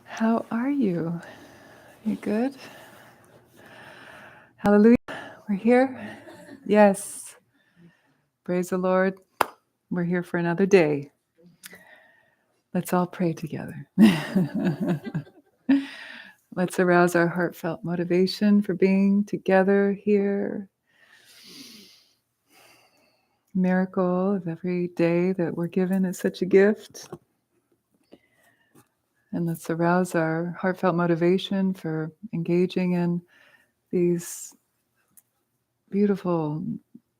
How are you? You good? Hallelujah. We're here. Yes. Praise the Lord. We're here for another day. Let's all pray together. Let's arouse our heartfelt motivation for being together here. Miracle of every day that we're given is such a gift. And let's arouse our heartfelt motivation for engaging in these beautiful,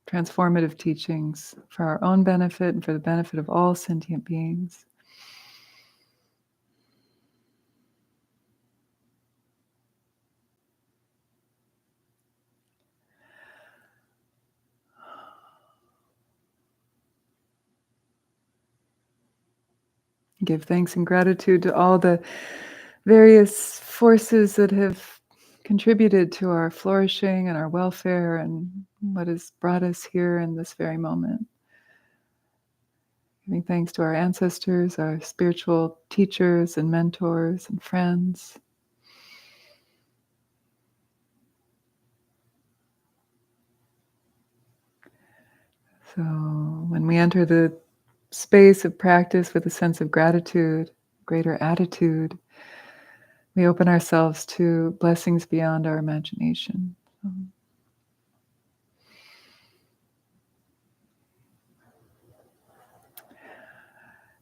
transformative teachings for our own benefit and for the benefit of all sentient beings. Give thanks and gratitude to all the various forces that have contributed to our flourishing and our welfare and what has brought us here in this very moment. Giving thanks to our ancestors, our spiritual teachers and mentors and friends. So when we enter the space of practice with a sense of gratitude, greater attitude, we open ourselves to blessings beyond our imagination.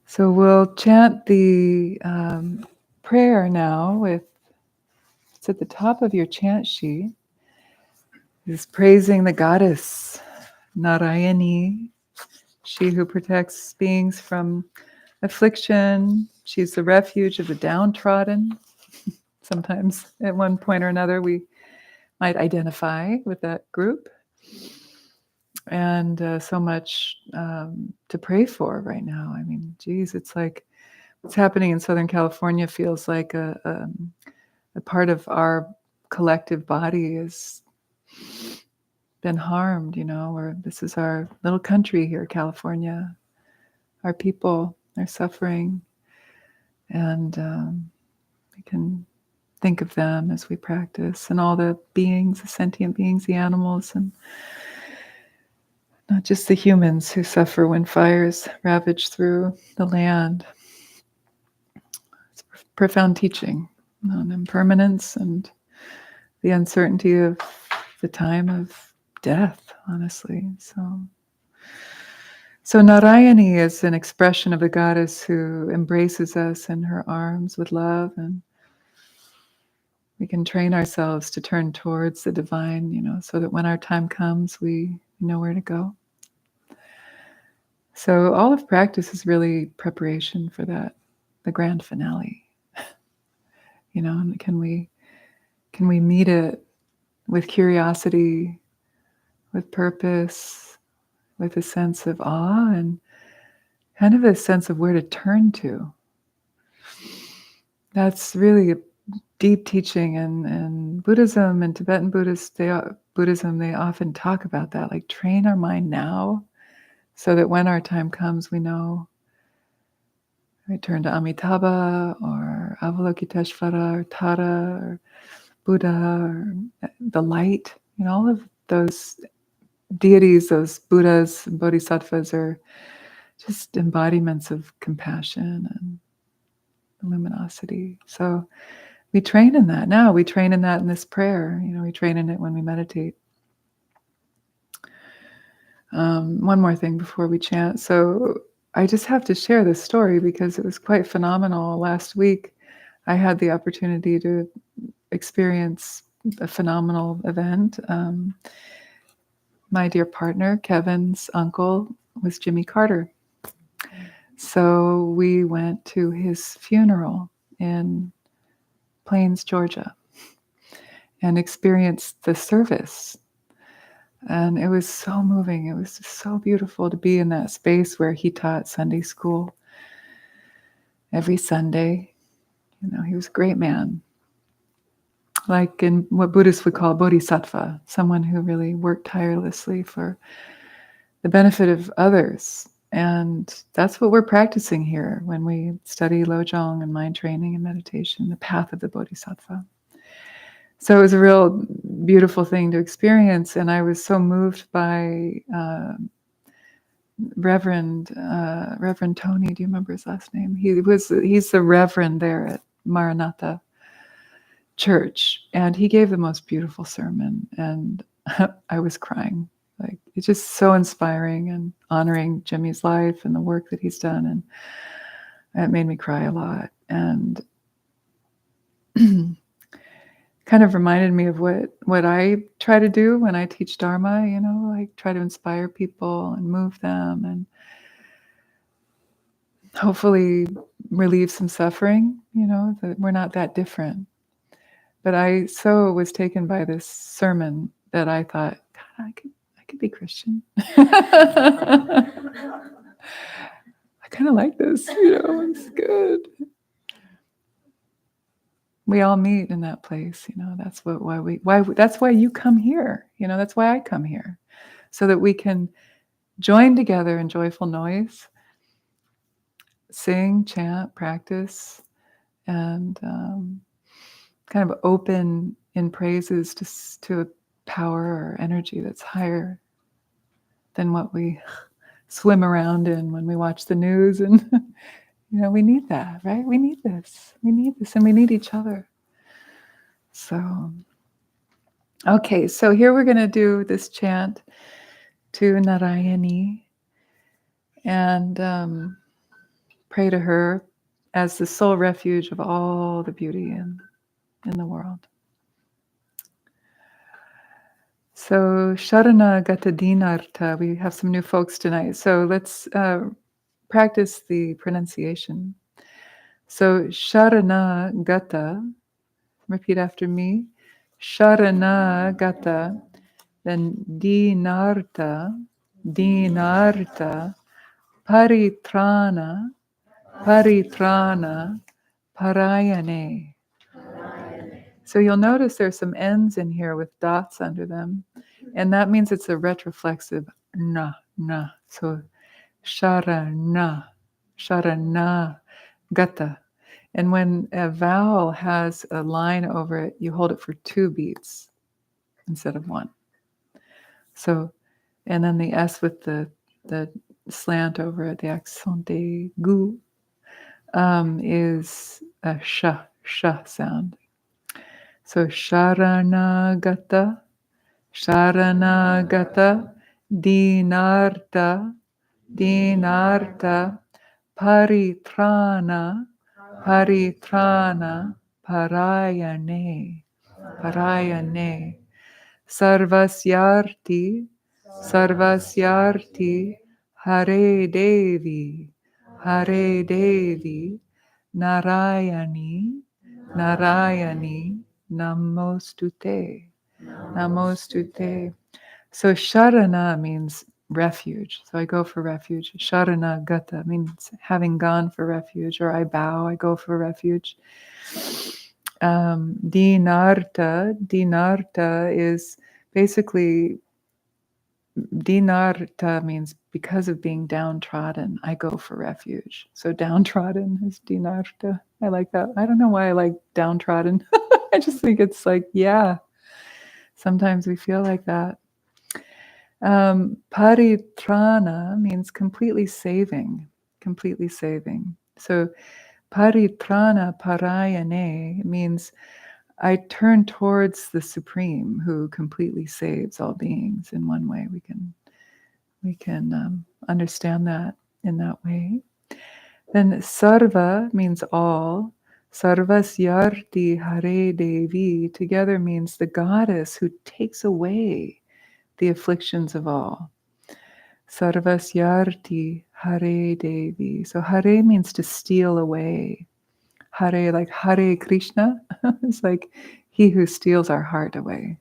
So we'll chant the prayer now it's at the top of your chant sheet. It's praising the goddess, Narayani, she who protects beings from affliction. She's the refuge of the downtrodden. Sometimes at one point or another we might identify with that group. And so much to pray for right now. I mean, geez, it's like what's happening in Southern California feels like a part of our collective body has been harmed, where this is our little country here, California. Our people are suffering, and we can think of them as we practice, and all the beings, the sentient beings, the animals, and not just the humans who suffer when fires ravage through the land. It's profound teaching on impermanence and the uncertainty of the time of death, honestly. So Narayani is an expression of the goddess who embraces us in her arms with love, and we can train ourselves to turn towards the divine, so that when our time comes, we know where to go. So all of practice is really preparation for that, the grand finale. And can we meet it with curiosity, with purpose, with a sense of awe, and kind of a sense of where to turn to. That's really a deep teaching in Buddhism and Tibetan Buddhism. They often talk about that, like train our mind now, so that when our time comes, we know. We turn to Amitabha or Avalokiteshvara or Tara or Buddha or the light. All of those deities, those Buddhas and Bodhisattvas are just embodiments of compassion and luminosity. So we train in that now. We train in that in this prayer. We train in it when we meditate. One more thing before we chant. So I just have to share this story because it was quite phenomenal. Last week, I had the opportunity to experience a phenomenal event. My dear partner, Kevin's uncle, was Jimmy Carter. So we went to his funeral in Plains, Georgia, and experienced the service. And it was so moving. It was just so beautiful to be in that space where he taught Sunday school every Sunday. He was a great man. Like in what Buddhists would call bodhisattva, someone who really worked tirelessly for the benefit of others And that's what we're practicing here when we study Lojong and mind training and meditation, the path of the Bodhisattva. So it was a real beautiful thing to experience, and I was so moved by Reverend Tony. Do you remember his last name? He's the Reverend there at Maranatha Church, and he gave the most beautiful sermon, and I was crying. Like, it's just so inspiring and honoring Jimmy's life and the work that he's done, and it made me cry a lot. And kind of reminded me of what I try to do when I teach Dharma, like try to inspire people and move them and hopefully relieve some suffering, that we're not that different. But I so was taken by this sermon that I thought, God, I could be Christian. I kind of like this, it's good. We all meet in that place, that's that's why you come here, that's why I come here, so that we can join together in joyful noise, sing, chant, practice, and kind of open in praises to a power or energy that's higher than what we swim around in when we watch the news. And we need that, right? We need this, and we need each other. So okay, so here we're going to do this chant to Narayani and pray to her as the sole refuge of all the beauty in the world. So Sharana Gata Dinartha, we have some new folks tonight. So let's practice the pronunciation. So Sharana Gata, repeat after me. Sharana Gata, then Dinartha, Paritrana, Parayane. So you'll notice there's some N's in here with dots under them, and that means it's a retroflexive na. So Sharana Gata. And when a vowel has a line over it, you hold it for 2 beats instead of 1. So, and then the S with the slant over it, the accent aigu, is a sh sound. So Sharanagata, Dinartha, Paritrana, Parayane, Sarvasyarti, Hare Devi, Narayani, Namostute. So Sharana means refuge. So I go for refuge. Sharana Gata means having gone for refuge, or I bow, I go for refuge. Dinartha is basically, Dinartha means because of being downtrodden, I go for refuge. So downtrodden is Dinartha. I like that. I don't know why I like downtrodden. I just think it's like, yeah, sometimes we feel like that. Paritrana means completely saving. So Paritrana Parayane means I turn towards the Supreme who completely saves all beings. In one way, we can understand that in that way. Then Sarva means all. Sarvasyarti Hare Devi together means the goddess who takes away the afflictions of all. Sarvasyarti Hare Devi. So Hare means to steal away. Hare, like Hare Krishna. It's like he who steals our heart away.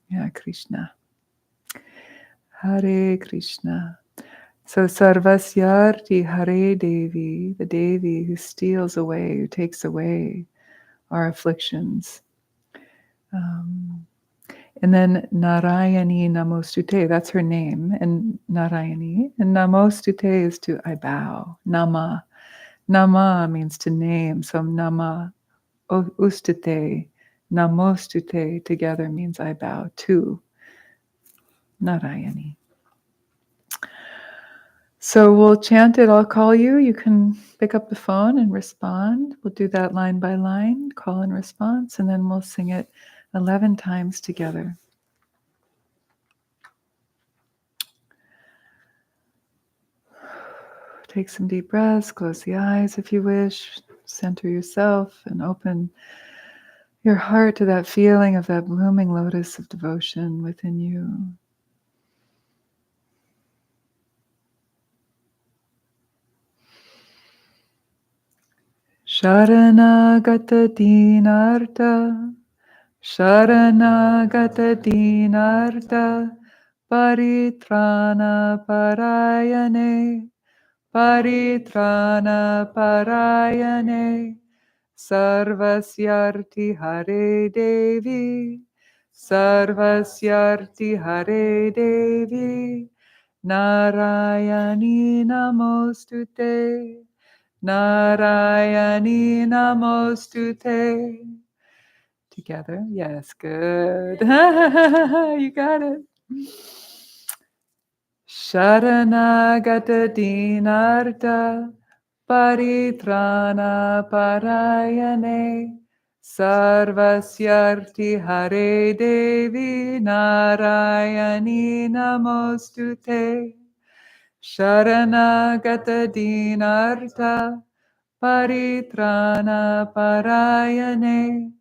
Yeah, Krishna. Hare Krishna. So Sarvasyarti Hare Devi, the Devi who steals away, who takes away our afflictions. And then Narayani Namostute, that's her name, and Narayani. And Namostute is to I bow. Nama. Nama means to name. So Nama Ustute, Namostute together means I bow to Narayani. So we'll chant it. I'll call you. You can pick up the phone and respond. We'll do that line by line, call and response, and then we'll sing it 11 times together. Take some deep breaths, close the eyes if you wish, center yourself and open your heart to that feeling of that blooming lotus of devotion within you. Sharanagata dinarta, Sharanagata dinarta, Paritrana parayane, Paritrana parayane, Sarvasyarti Hare Devi, Sarvasyarti Hare Devi, Narayani Namostute, Narayani Namostute. Together, yes, good. You got it. Sharanagata dinarta, Paritrana parayane, Sarvasyarti Hare Devi, Narayani Namostute. Sharanagata dinarta, Paritrana parayane,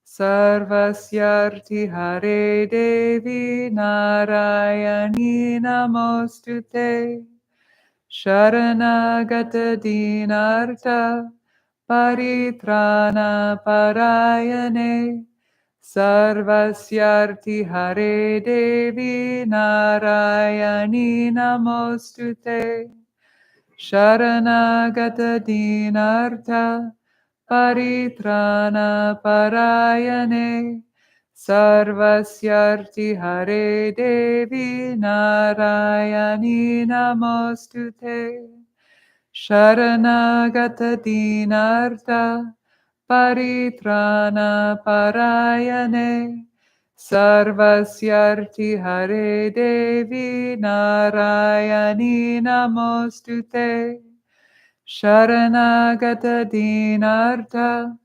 Sarvasyarti Hare Devi, Narayani Namostute. Sharanagata dinarta, Paritrana parayane, Sarvasyarti Hare Devi, Narayani Namostute. Sharanagata dinarta, Paritrana parayane, Sarvasyarti Hare Devi, Narayani Namostute. Sharanagata dinarta, Paritrana parayane, Sarvasyarti Hare Devi, Narayani Namostute. Sharanagata dinarta,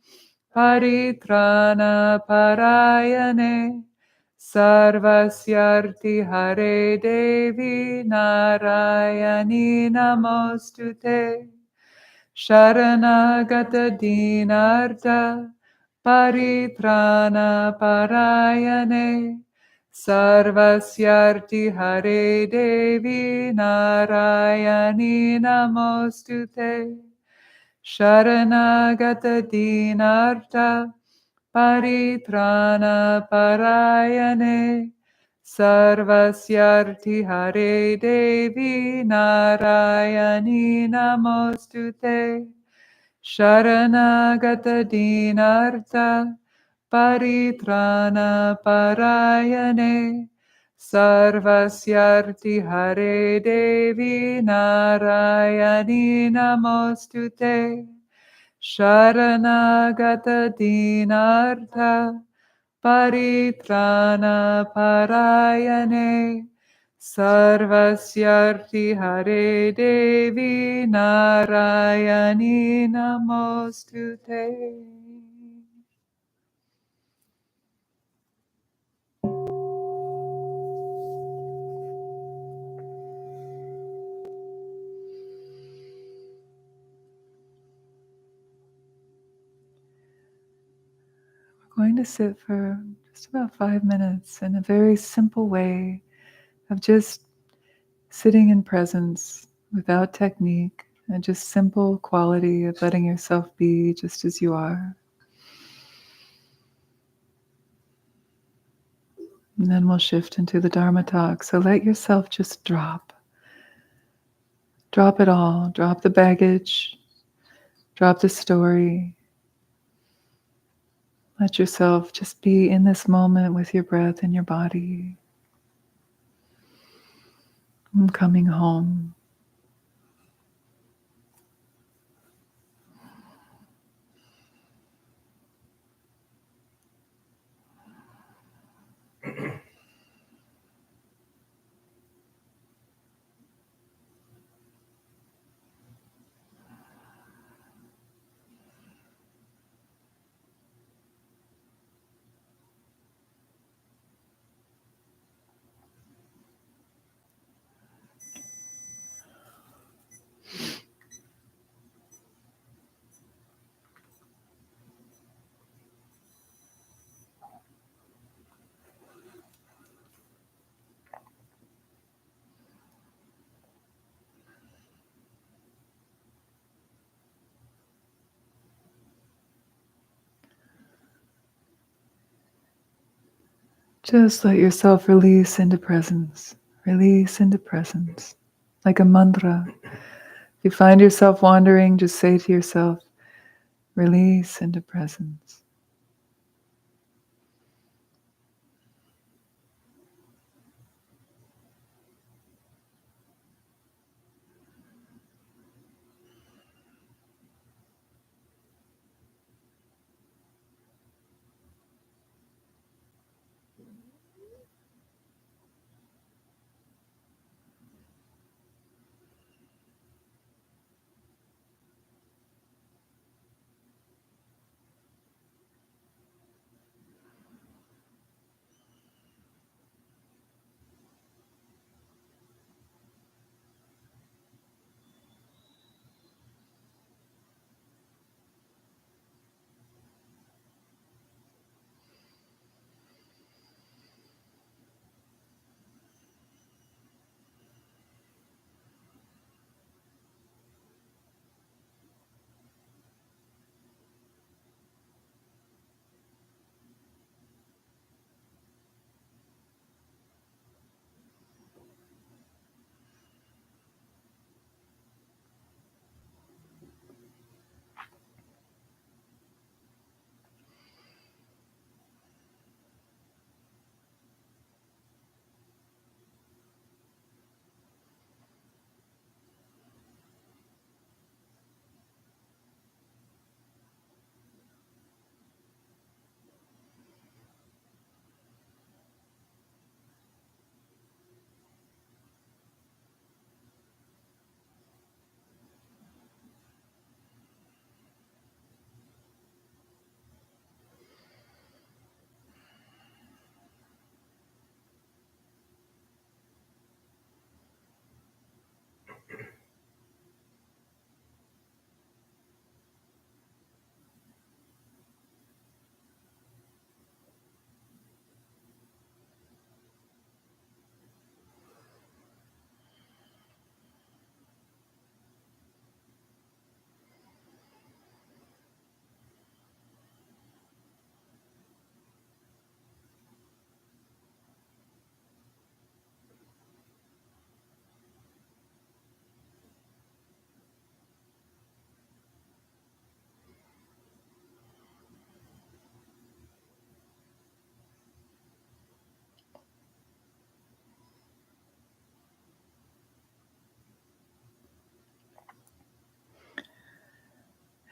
Paritrana parayane, Sarvasyarti Hare Devi, Narayani Namostute. Sharanagata dinarta, Paritrana parayane, Sarvasyarti Hare Devi, Narayani Namostute. Sharanagata dinarta, Paritrana parayane, Sarvasyarti Hare Devi, Narayani Namostute. Sharanagata dinarta, Paritrana parayane, Sarvasyarti Hare Devi, Narayani Namostute. Sharanagata dinarta, Paritrana parayane, Sarvasyarti Hare Devi, Narayani Namostute. We're going to sit for just about 5 minutes in a very simple way of just sitting in presence without technique and just simple quality of letting yourself be just as you are. And then we'll shift into the Dharma talk. So let yourself just drop. Drop it all. Drop the baggage. Drop the story. Let yourself just be in this moment with your breath and your body. I'm coming home. Just let yourself release into presence. Release into presence. Like a mantra. If you find yourself wandering, just say to yourself, release into presence.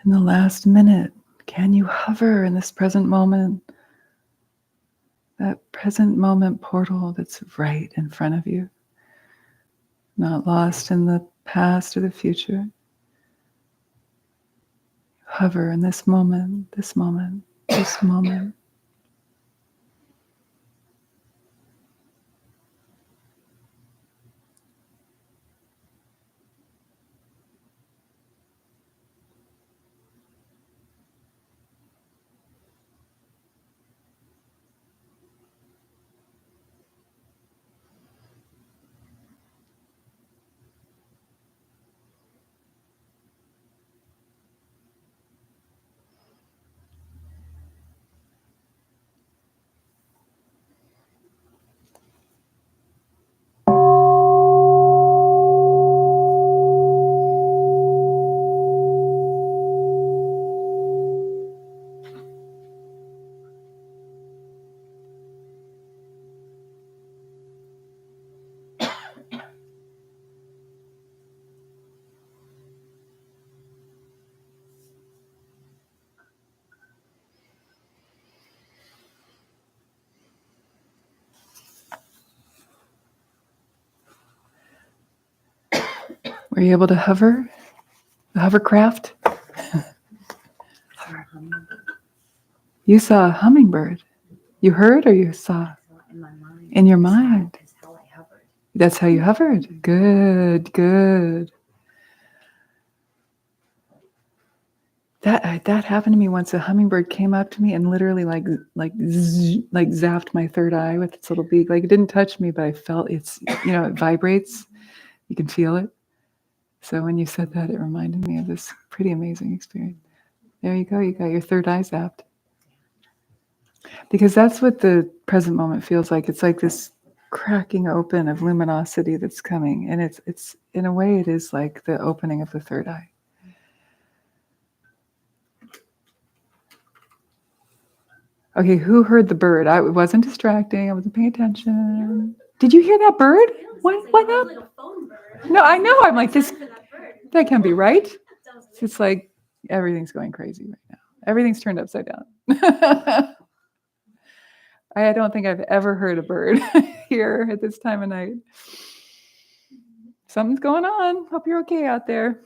In the last minute, can you hover in this present moment? That present moment portal that's right in front of you, not lost in the past or the future. Hover in this moment, this moment, this moment. Were you able to hover? The hovercraft? You saw a hummingbird. You heard or you saw? In my mind. In your mind. That's how I hovered. That's how you hovered. Good, good. That happened to me once. A hummingbird came up to me and literally like zapped my third eye with its little beak. Like it didn't touch me, but I felt it vibrates. You can feel it. So when you said that, it reminded me of this pretty amazing experience. There you go. You got your third eye zapped. Because that's what the present moment feels like. It's like this cracking open of luminosity that's coming. And it's in a way, it is like the opening of the third eye. Okay, who heard the bird? I wasn't distracting. I wasn't paying attention. Did you hear that bird? What up? Like a phone bird. No, I know. I'm like, this. That can't be right. It's like everything's going crazy right now. Everything's turned upside down. I don't think I've ever heard a bird here at this time of night. Something's going on. Hope you're okay out there.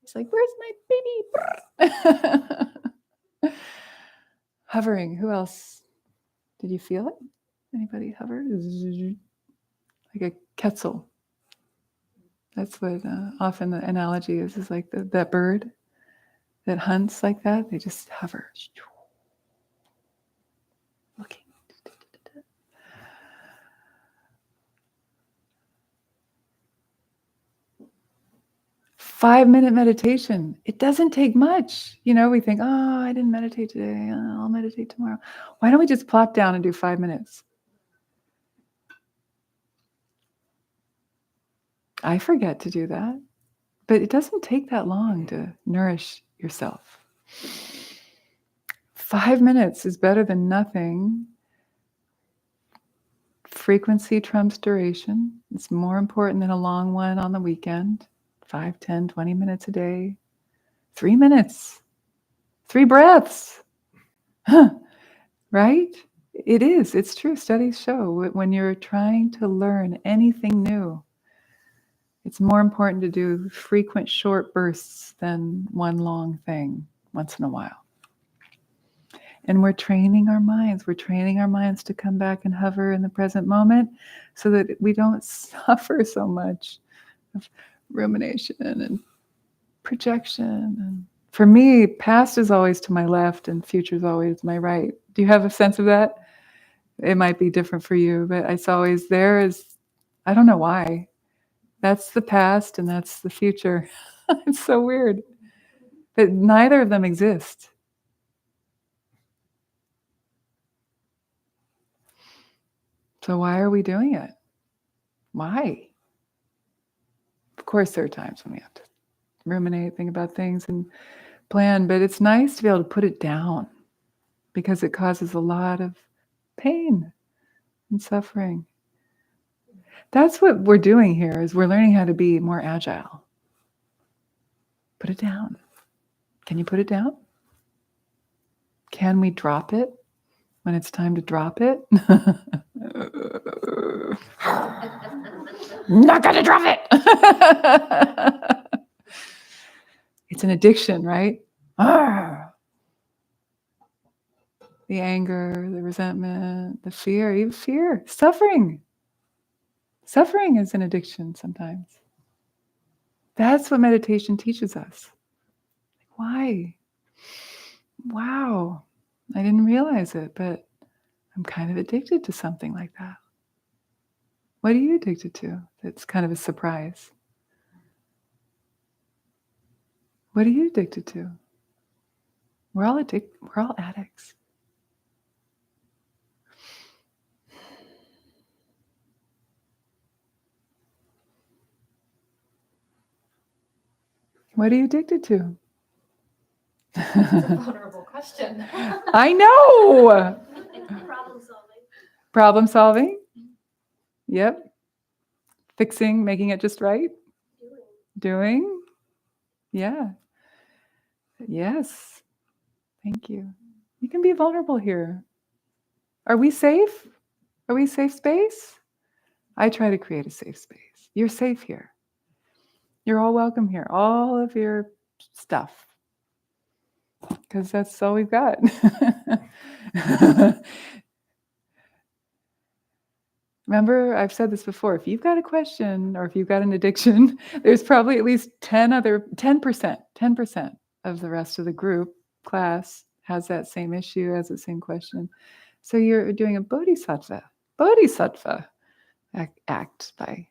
It's like, where's my baby? Hovering. Who else? Did you feel it? Anybody hover? Like a quetzal. That's what often the analogy is like that bird that hunts like that. They just hover. Looking. 5-minute meditation. It doesn't take much. We think, oh, I didn't meditate today. I'll meditate tomorrow. Why don't we just plop down and do 5 minutes? I forget to do that. But it doesn't take that long to nourish yourself. 5 minutes is better than nothing. Frequency trumps duration. It's more important than a long one on the weekend. 5, 10, 20 minutes a day. 3 minutes. 3 breaths. Right? It is. It's true. Studies show when you're trying to learn anything new, it's more important to do frequent short bursts than one long thing once in a while. And we're training our minds. We're training our minds to come back and hover in the present moment so that we don't suffer so much of rumination and projection. And for me, past is always to my left and future is always to my right. Do you have a sense of that? It might be different for you, but it's always there. I don't know why. That's the past and that's the future. It's so weird. But neither of them exist. So why are we doing it? Why? Of course, there are times when we have to ruminate, think about things and plan, but it's nice to be able to put it down because it causes a lot of pain and suffering. That's what we're doing here is we're learning how to be more agile. Put it down. Can you put it down? Can we drop it when it's time to drop it? Not gonna drop it. It's an addiction, right? The anger, the resentment, the fear, even fear, suffering. Suffering is an addiction sometimes. That's what meditation teaches us. Why? Wow, I didn't realize it, but I'm kind of addicted to something like that. What are you addicted to? That's kind of a surprise. What are you addicted to? We're all addicts. What are you addicted to? That's a vulnerable question. I know. Problem solving. Problem solving. Yep. Fixing, making it just right. Doing. Yeah. Yes. Thank you. You can be vulnerable here. Are we safe? Are we safe space? I try to create a safe space. You're safe here. You're all welcome here. All of your stuff. Because that's all we've got. Remember, I've said this before. If you've got a question or if you've got an addiction, there's probably at least 10% of the rest of the group class has that same issue, has the same question. So you're doing a bodhisattva act by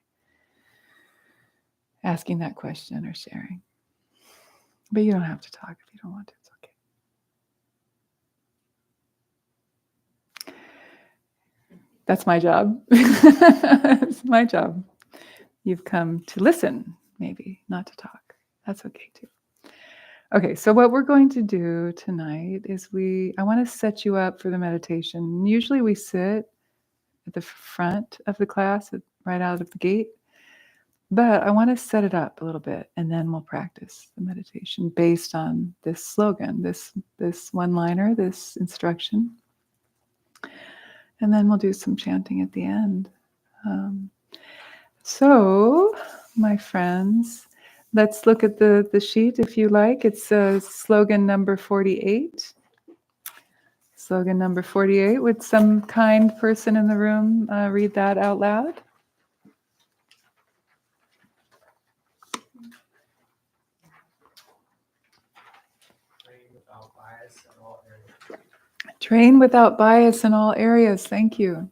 asking that question or sharing. But you don't have to talk if you don't want to. It's okay. That's my job. It's my job. You've come to listen, maybe, not to talk. That's okay too. Okay, so what we're going to do tonight is I want to set you up for the meditation. Usually we sit at the front of the class, right out of the gate. But I want to set it up a little bit, and then we'll practice the meditation based on this slogan, this one-liner, this instruction. And then we'll do some chanting at the end. So, my friends, let's look at the sheet if you like. It's slogan number 48. Slogan number 48. Would some kind person in the room read that out loud? Train without bias in all areas. Thank you.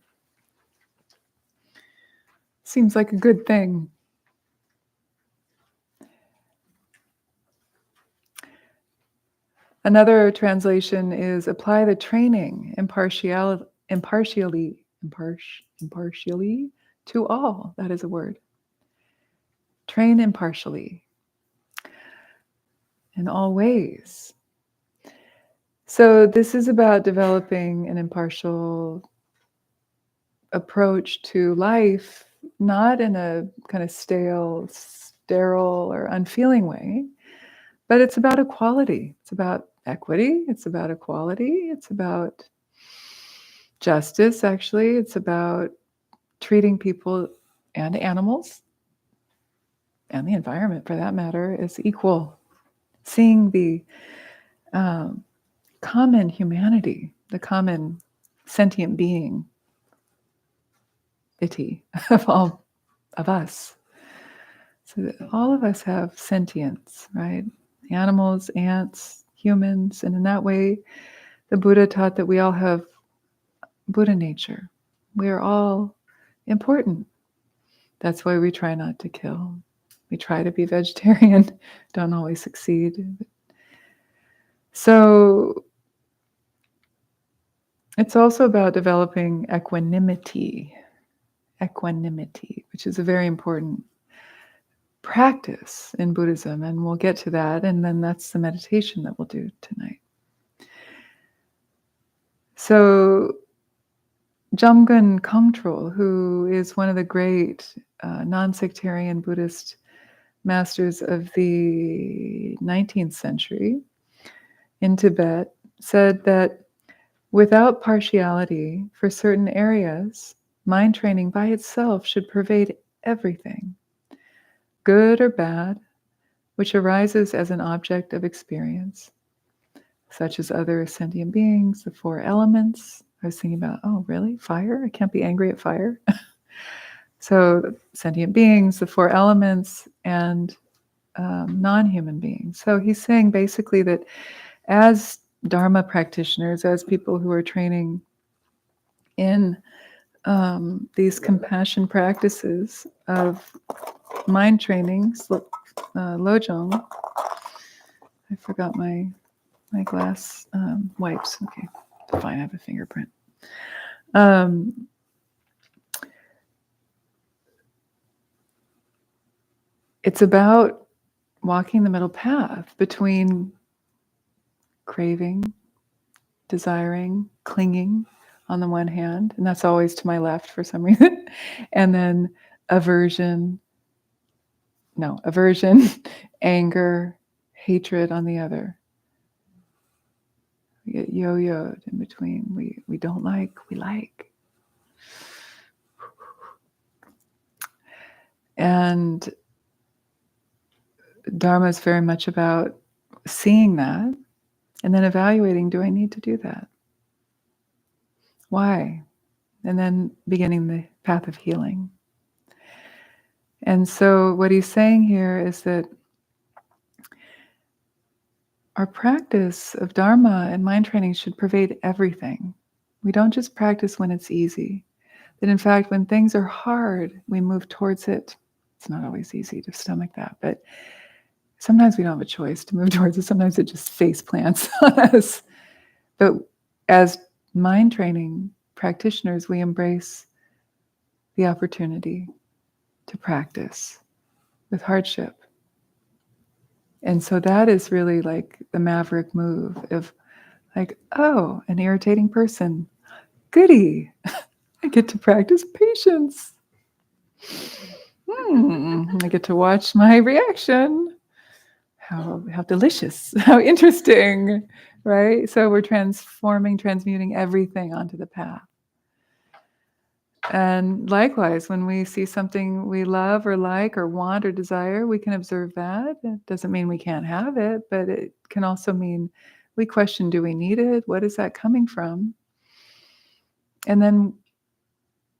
Seems like a good thing. Another translation is apply the training impartially to all. That is a word. Train impartially in all ways. So this is about developing an impartial approach to life, not in a kind of stale, sterile, or unfeeling way, but it's about equality. It's about equity. It's about equality. It's about justice, actually. It's about treating people and animals and the environment, for that matter, as equal. Seeing the common humanity, the common sentient being, of all of us. So that all of us have sentience, right? Animals, ants, humans, and in that way, the Buddha taught that we all have Buddha nature. We are all important. That's why we try not to kill. We try to be vegetarian, don't always succeed. So it's also about developing equanimity, which is a very important practice in Buddhism, and we'll get to that, and then that's the meditation that we'll do tonight. So Jamgon Kongtrul, who is one of the great non-sectarian Buddhist masters of the 19th century in Tibet, said that without partiality for certain areas, mind training by itself should pervade everything, good or bad, which arises as an object of experience, such as other sentient beings, the four elements. I was thinking about, oh, really? Fire? I can't be angry at fire. So sentient beings, the four elements, and non-human beings. So he's saying basically that as Dharma practitioners, as people who are training in these compassion practices of mind trainings, Lojong. I forgot my glass wipes. Okay, fine, I have a fingerprint. It's about walking the middle path between craving, desiring, clinging on the one hand, and that's always to my left for some reason, and then aversion, anger, hatred on the other. We get yo-yoed in between. We don't like, we like. And Dharma is very much about seeing that and then evaluating, do I need to do that? Why? And then beginning the path of healing. And so what he's saying here is that our practice of Dharma and mind training should pervade everything. We don't just practice when it's easy. That in fact, when things are hard, we move towards it. It's not always easy to stomach that, but sometimes we don't have a choice to move towards it. Sometimes it just face plants on us. But as mind training practitioners, we embrace the opportunity to practice with hardship. And so that is really like the maverick move of like, oh, an irritating person. Goody. I get to practice patience. I get to watch my reaction. How delicious, how interesting, right? So we're transmuting everything onto the path. And likewise, when we see something we love or like or want or desire, we can observe that. It doesn't mean we can't have it, but it can also mean we question, do we need it? What is that coming from? And then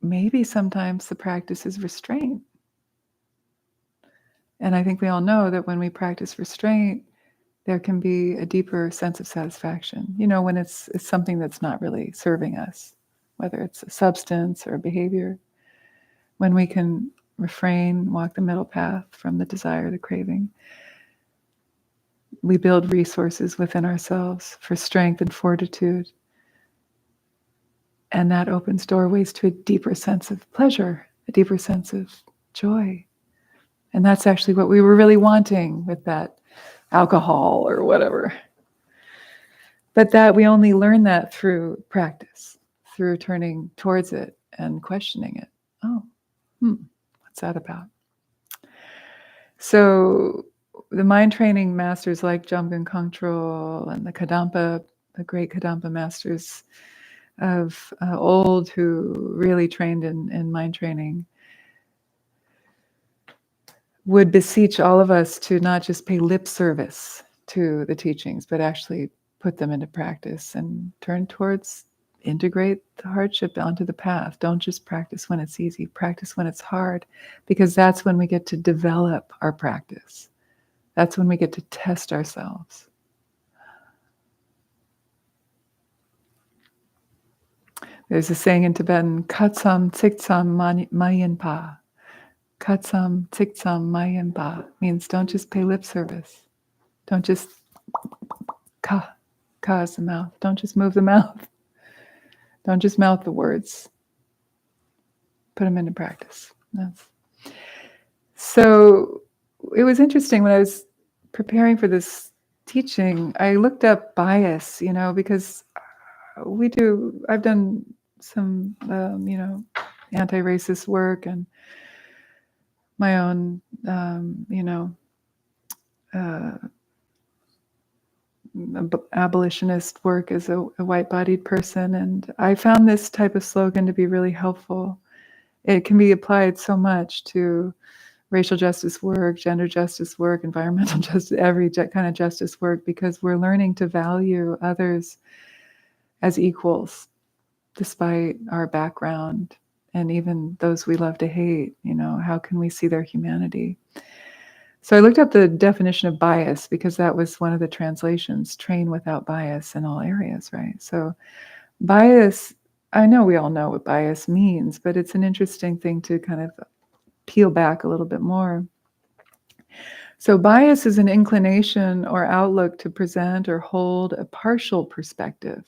maybe sometimes the practice is restraint. And I think we all know that when we practice restraint, there can be a deeper sense of satisfaction. You know, when it's something that's not really serving us, whether it's a substance or a behavior. When we can refrain, walk the middle path from the desire, the craving, we build resources within ourselves for strength and fortitude. And that opens doorways to a deeper sense of pleasure, a deeper sense of joy. And that's actually what we were really wanting with that alcohol or whatever. But that we only learn that through practice, through turning towards it and questioning it. Oh, what's that about? So the mind training masters like Jamgon Kongtrul and the Kadampa, the great Kadampa masters of old who really trained in mind training, would beseech all of us to not just pay lip service to the teachings, but actually put them into practice and turn towards, integrate the hardship onto the path. Don't just practice when it's easy, practice when it's hard, because that's when we get to develop our practice. That's when we get to test ourselves. There's a saying in Tibetan, katsam tsiktsam mayenpa. Katsam tsiktsam mayenpa means don't just pay lip service. Don't just ka is the mouth. Don't just move the mouth. Don't just mouth the words. Put them into practice. So it was interesting when I was preparing for this teaching, I looked up bias, because I've done some, anti-racist work and my own, abolitionist work as a white-bodied person. And I found this type of slogan to be really helpful. It can be applied so much to racial justice work, gender justice work, environmental justice, every kind of justice work, because we're learning to value others as equals, despite our background and even those we love to hate. How can we see their humanity? So I looked up the definition of bias because that was one of the translations, train without bias in all areas, right? So bias, I know we all know what bias means, but it's an interesting thing to kind of peel back a little bit more. So bias is an inclination or outlook to present or hold a partial perspective,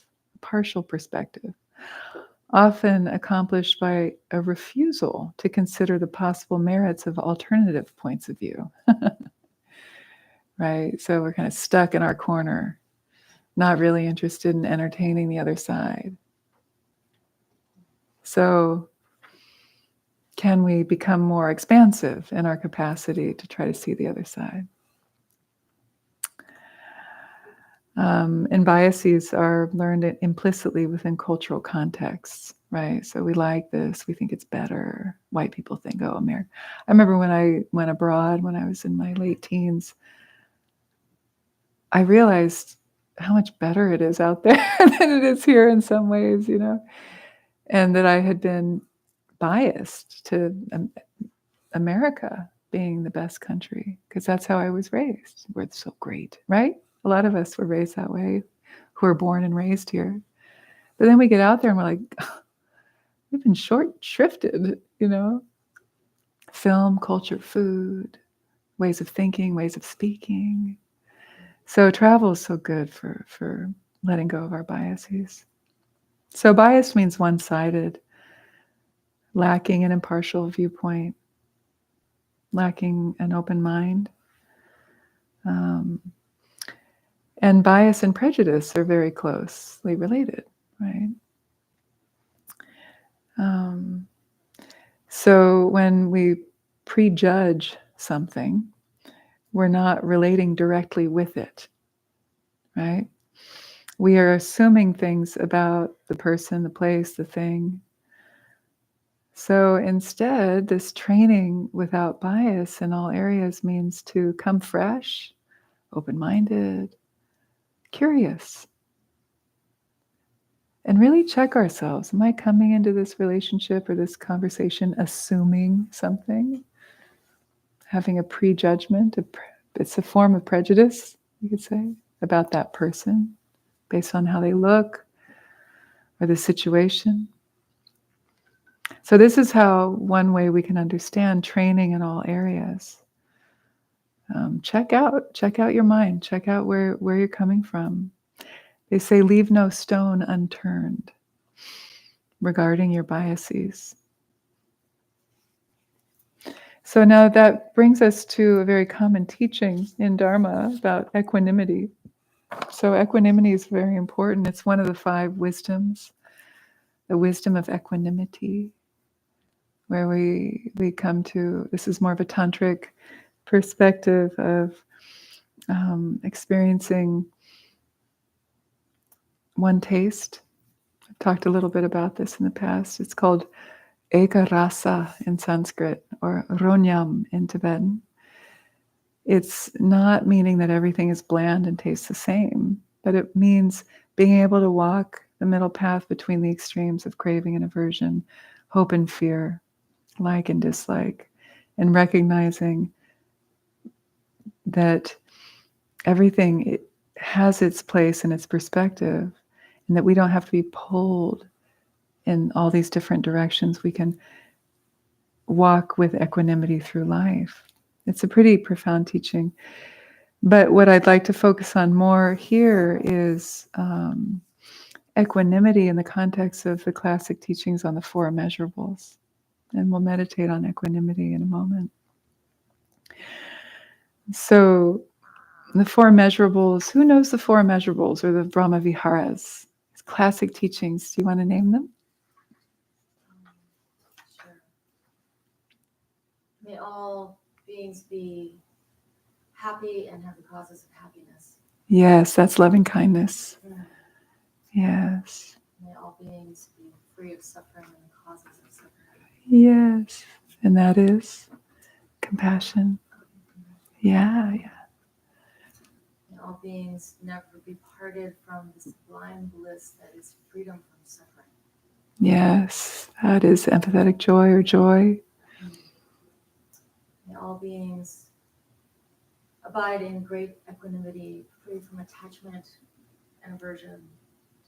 often accomplished by a refusal to consider the possible merits of alternative points of view. Right? So we're kind of stuck in our corner, not really interested in entertaining the other side. So can we become more expansive in our capacity to try to see the other side? And biases are learned implicitly within cultural contexts, right? So we like this. We think it's better. White people think, oh, America. I remember when I went abroad when I was in my late teens, I realized how much better it is out there than it is here in some ways, and that I had been biased to America being the best country because that's how I was raised. We're so great, right? A lot of us were raised that way, who are born and raised here. But then we get out there and we're like, we've been short shrifted, film, culture, food, ways of thinking, ways of speaking. So travel is so good for letting go of our biases. So bias means one-sided, lacking an impartial viewpoint, lacking an open mind. And bias and prejudice are very closely related, right? So when we prejudge something, we're not relating directly with it, right? We are assuming things about the person, the place, the thing. So instead, this training without bias in all areas means to come fresh, open-minded, curious, and really check ourselves. Am I coming into this relationship or this conversation assuming something? Having a prejudgment? It's a form of prejudice, you could say, about that person based on how they look or the situation. So this is how one way we can understand training in all areas. Check out your mind. Check out where you're coming from. They say leave no stone unturned regarding your biases. So now that brings us to a very common teaching in Dharma about equanimity. So equanimity is very important. It's one of the 5 wisdoms, the wisdom of equanimity, where we come to, this is more of a tantric perspective of experiencing one taste. I've talked a little bit about this in the past. It's called eka rasa in Sanskrit or ronyam in Tibetan. It's not meaning that everything is bland and tastes the same, but it means being able to walk the middle path between the extremes of craving and aversion, hope and fear, like and dislike, and recognizing that everything has its place and its perspective, and that we don't have to be pulled in all these different directions. We can walk with equanimity through life. It's a pretty profound teaching. But what I'd like to focus on more here is equanimity in the context of the classic teachings on the 4 immeasurables. And we'll meditate on equanimity in a moment. So the 4 immeasurables, who knows the 4 immeasurables or the Brahma Viharas? It's classic teachings. Do you want to name them? Sure. May all beings be happy and have the causes of happiness. Yes, that's loving kindness. Yes. May all beings be free of suffering and the causes of suffering. Yes. And that is compassion. Yeah. May all beings never be parted from the sublime bliss that is freedom from suffering. Yes. That is empathetic joy or joy. May all beings abide in great equanimity, free from attachment and aversion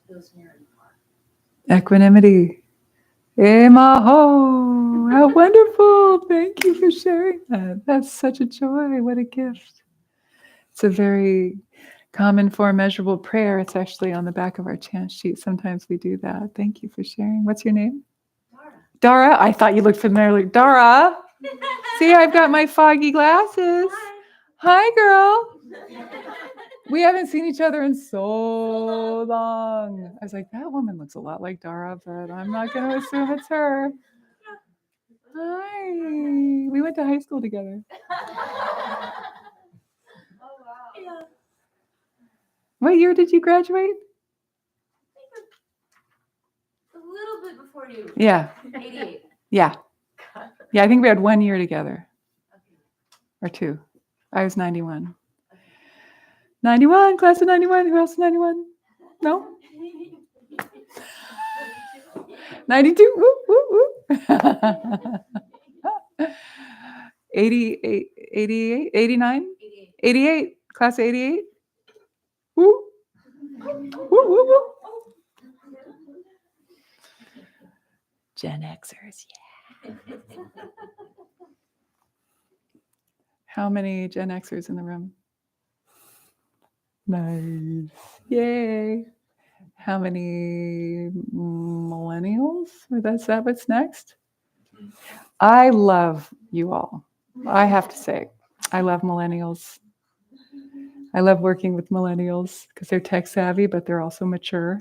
to those near and far. Equanimity. Emaho. How wonderful. Thank you for sharing that. That's such a joy. What a gift. It's a very common 4 immeasurable prayer. It's actually on the back of our chant sheet. Sometimes we do that. Thank you for sharing. What's your name? Dara. Dara. I thought you looked familiar. Dara. See, I've got my foggy glasses. Hi, girl. We haven't seen each other in so long. I was like, that woman looks a lot like Dara, but I'm not going to assume it's her. Hi. We went to high school together. Oh wow. Yeah. What year did you graduate? A little bit before before you. Yeah. 88. Yeah. Yeah, I think we had 1 year together. Or 2. I was 91. 91, class of 91. Who else is 91? No? 92. Woo, woo, woo. 88, 88, 89, 88, class of 88. Woo. Woo, woo, woo. Gen Xers, yeah. How many Gen Xers in the room? Nice. Yay. How many millennials? Or that's that what's next? I love you all. I have to say, I love millennials. I love working with millennials because they're tech savvy, but they're also mature.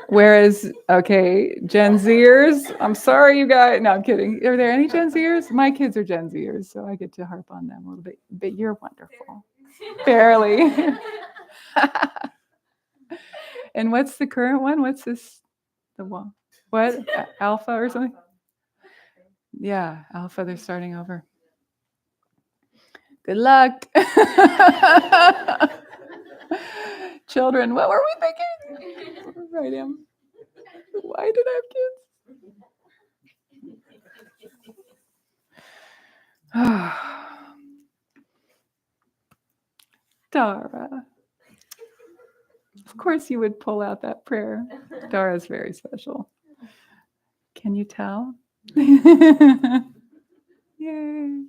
Whereas, okay, Gen Zers, I'm sorry, you guys. No, I'm kidding. Are there any Gen Zers? My kids are Gen Zers, so I get to harp on them a little bit. But you're wonderful. Barely. And what's the current one? What's this? The one? What? Alpha or something? Yeah, Alpha, they're starting over. Good luck. Children, what were we thinking? Right, Em? Why did I have kids? Dara. Of course you would pull out that prayer. Dara's very special. Can you tell? Yay.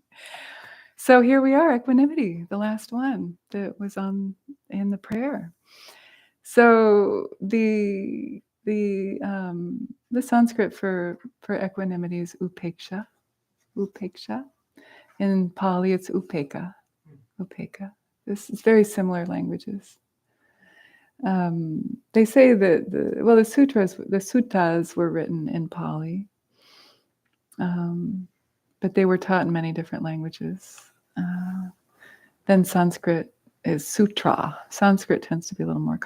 So here we are, equanimity, the last one that was in the prayer. So the Sanskrit for equanimity is upeksha. Upeksha. In Pali, it's upeka. Upeka. This is very similar languages. They say that the suttas were written in Pali, but they were taught in many different languages. Then Sanskrit is sutra. Sanskrit tends to be a little more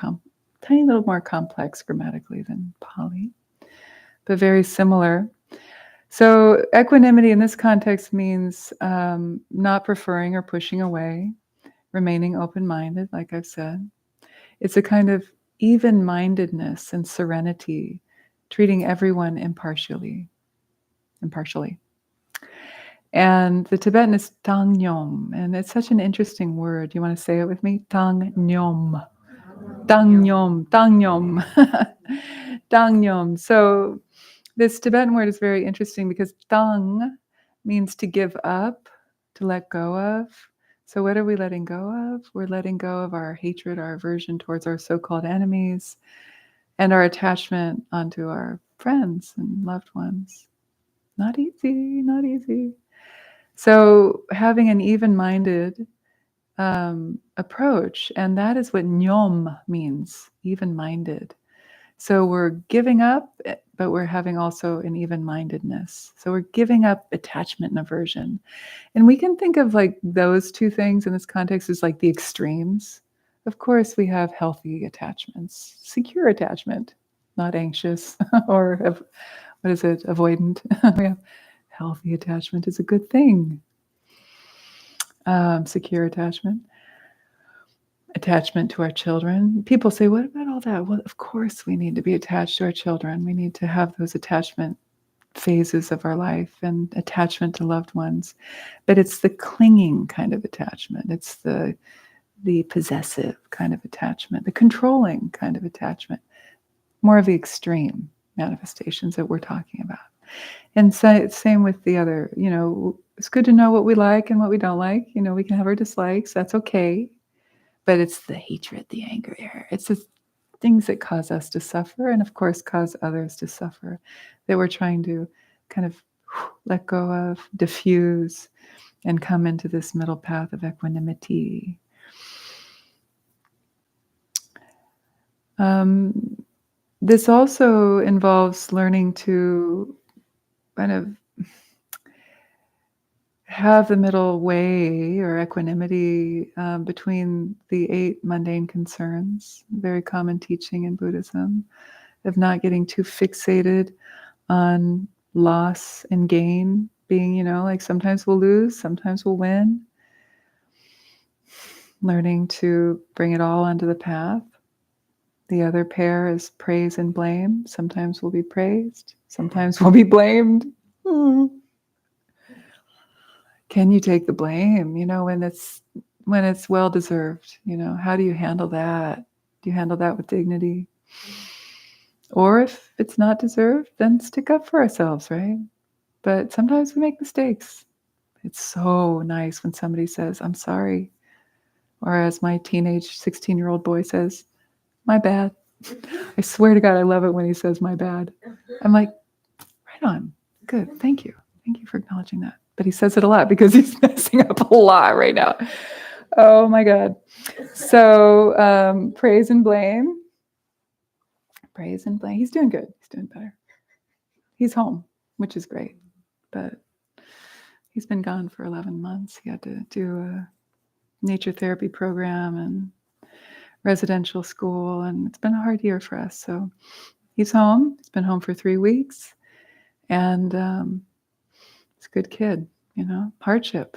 tiny little more complex grammatically than Pali, but very similar. So equanimity in this context means not preferring or pushing away, remaining open-minded, like I've said. It's a kind of even-mindedness and serenity, treating everyone impartially. And the Tibetan is Tangnyom, and it's such an interesting word. Do you want to say it with me? Tangnyom. Tangnyom. Tangnyom. Tangnyom. So this Tibetan word is very interesting because tang means to give up, to let go of. So what are we letting go of? We're letting go of our hatred, our aversion towards our so-called enemies, and our attachment onto our friends and loved ones. Not easy, not easy. So having an even-minded approach, and that is what nyom means, even-minded. So we're giving up, but we're having also an even-mindedness. So we're giving up attachment and aversion. And we can think of like those two things in this context as like the extremes. Of course, we have healthy attachments, secure attachment, not anxious or avoidant. We have healthy attachment is a good thing. Secure attachment to our children. People say, what about all that? Well, of course we need to be attached to our children. We need to have those attachment phases of our life and attachment to loved ones. But it's the clinging kind of attachment. It's the possessive kind of attachment, the controlling kind of attachment, more of the extreme manifestations that we're talking about. And so, same with the other, it's good to know what we like and what we don't like. We can have our dislikes. That's okay. But it's the hatred, the anger. It's the things that cause us to suffer and, of course, cause others to suffer that we're trying to kind of let go of, diffuse, and come into this middle path of equanimity. This also involves learning to kind of have the middle way or equanimity between the 8 mundane concerns, very common teaching in Buddhism, of not getting too fixated on loss and gain being, like sometimes we'll lose, sometimes we'll win. Learning to bring it all onto the path. The other pair is praise and blame. Sometimes we'll be praised, sometimes we'll be blamed. Can you take the blame, when it's well deserved? How do you handle that? Do you handle that with dignity? Or if it's not deserved, then stick up for ourselves, right? But sometimes we make mistakes. It's so nice when somebody says, I'm sorry. Or as my teenage 16-year-old boy says, my bad. I swear to God, I love it when he says my bad. I'm like, right on. Good. Thank you. Thank you for acknowledging that. But he says it a lot because he's messing up a lot right now. Oh my God. So praise and blame. Praise and blame. He's doing good. He's doing better. He's home, which is great. But he's been gone for 11 months. He had to do a nature therapy program and residential school, and it's been a hard year for us. So he's home. He's been home for 3 weeks, and he's a good kid. Hardship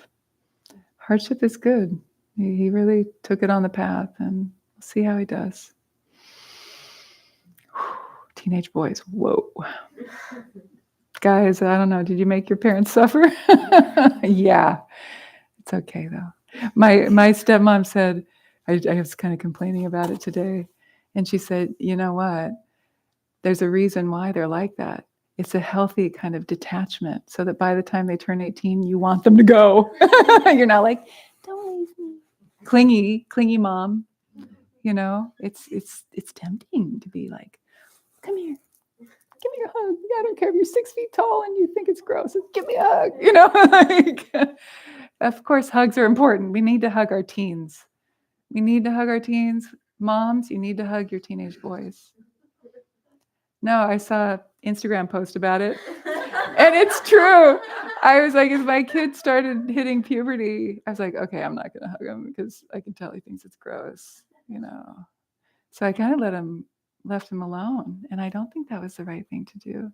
is good. He really took it on the path, and we'll see how he does. Teenage boys, whoa. Guys, I don't know, did you make your parents suffer? Yeah, it's okay though. My stepmom said, I was kind of complaining about it today, and she said, you know what? There's a reason why they're like that. It's a healthy kind of detachment, so that by the time they turn 18, you want them to go. You're not like, don't leave me. Clingy mom. It's tempting to be like, come here, give me a hug. I don't care if you're 6 feet tall and you think it's gross. Give me a hug. Of course, hugs are important. We need to hug our teens. Moms, you need to hug your teenage boys. No, I saw an Instagram post about it. And it's true. I was like, as my kid started hitting puberty, I was like, okay, I'm not going to hug him because I can tell he thinks it's gross, So I kind of left him alone. And I don't think that was the right thing to do.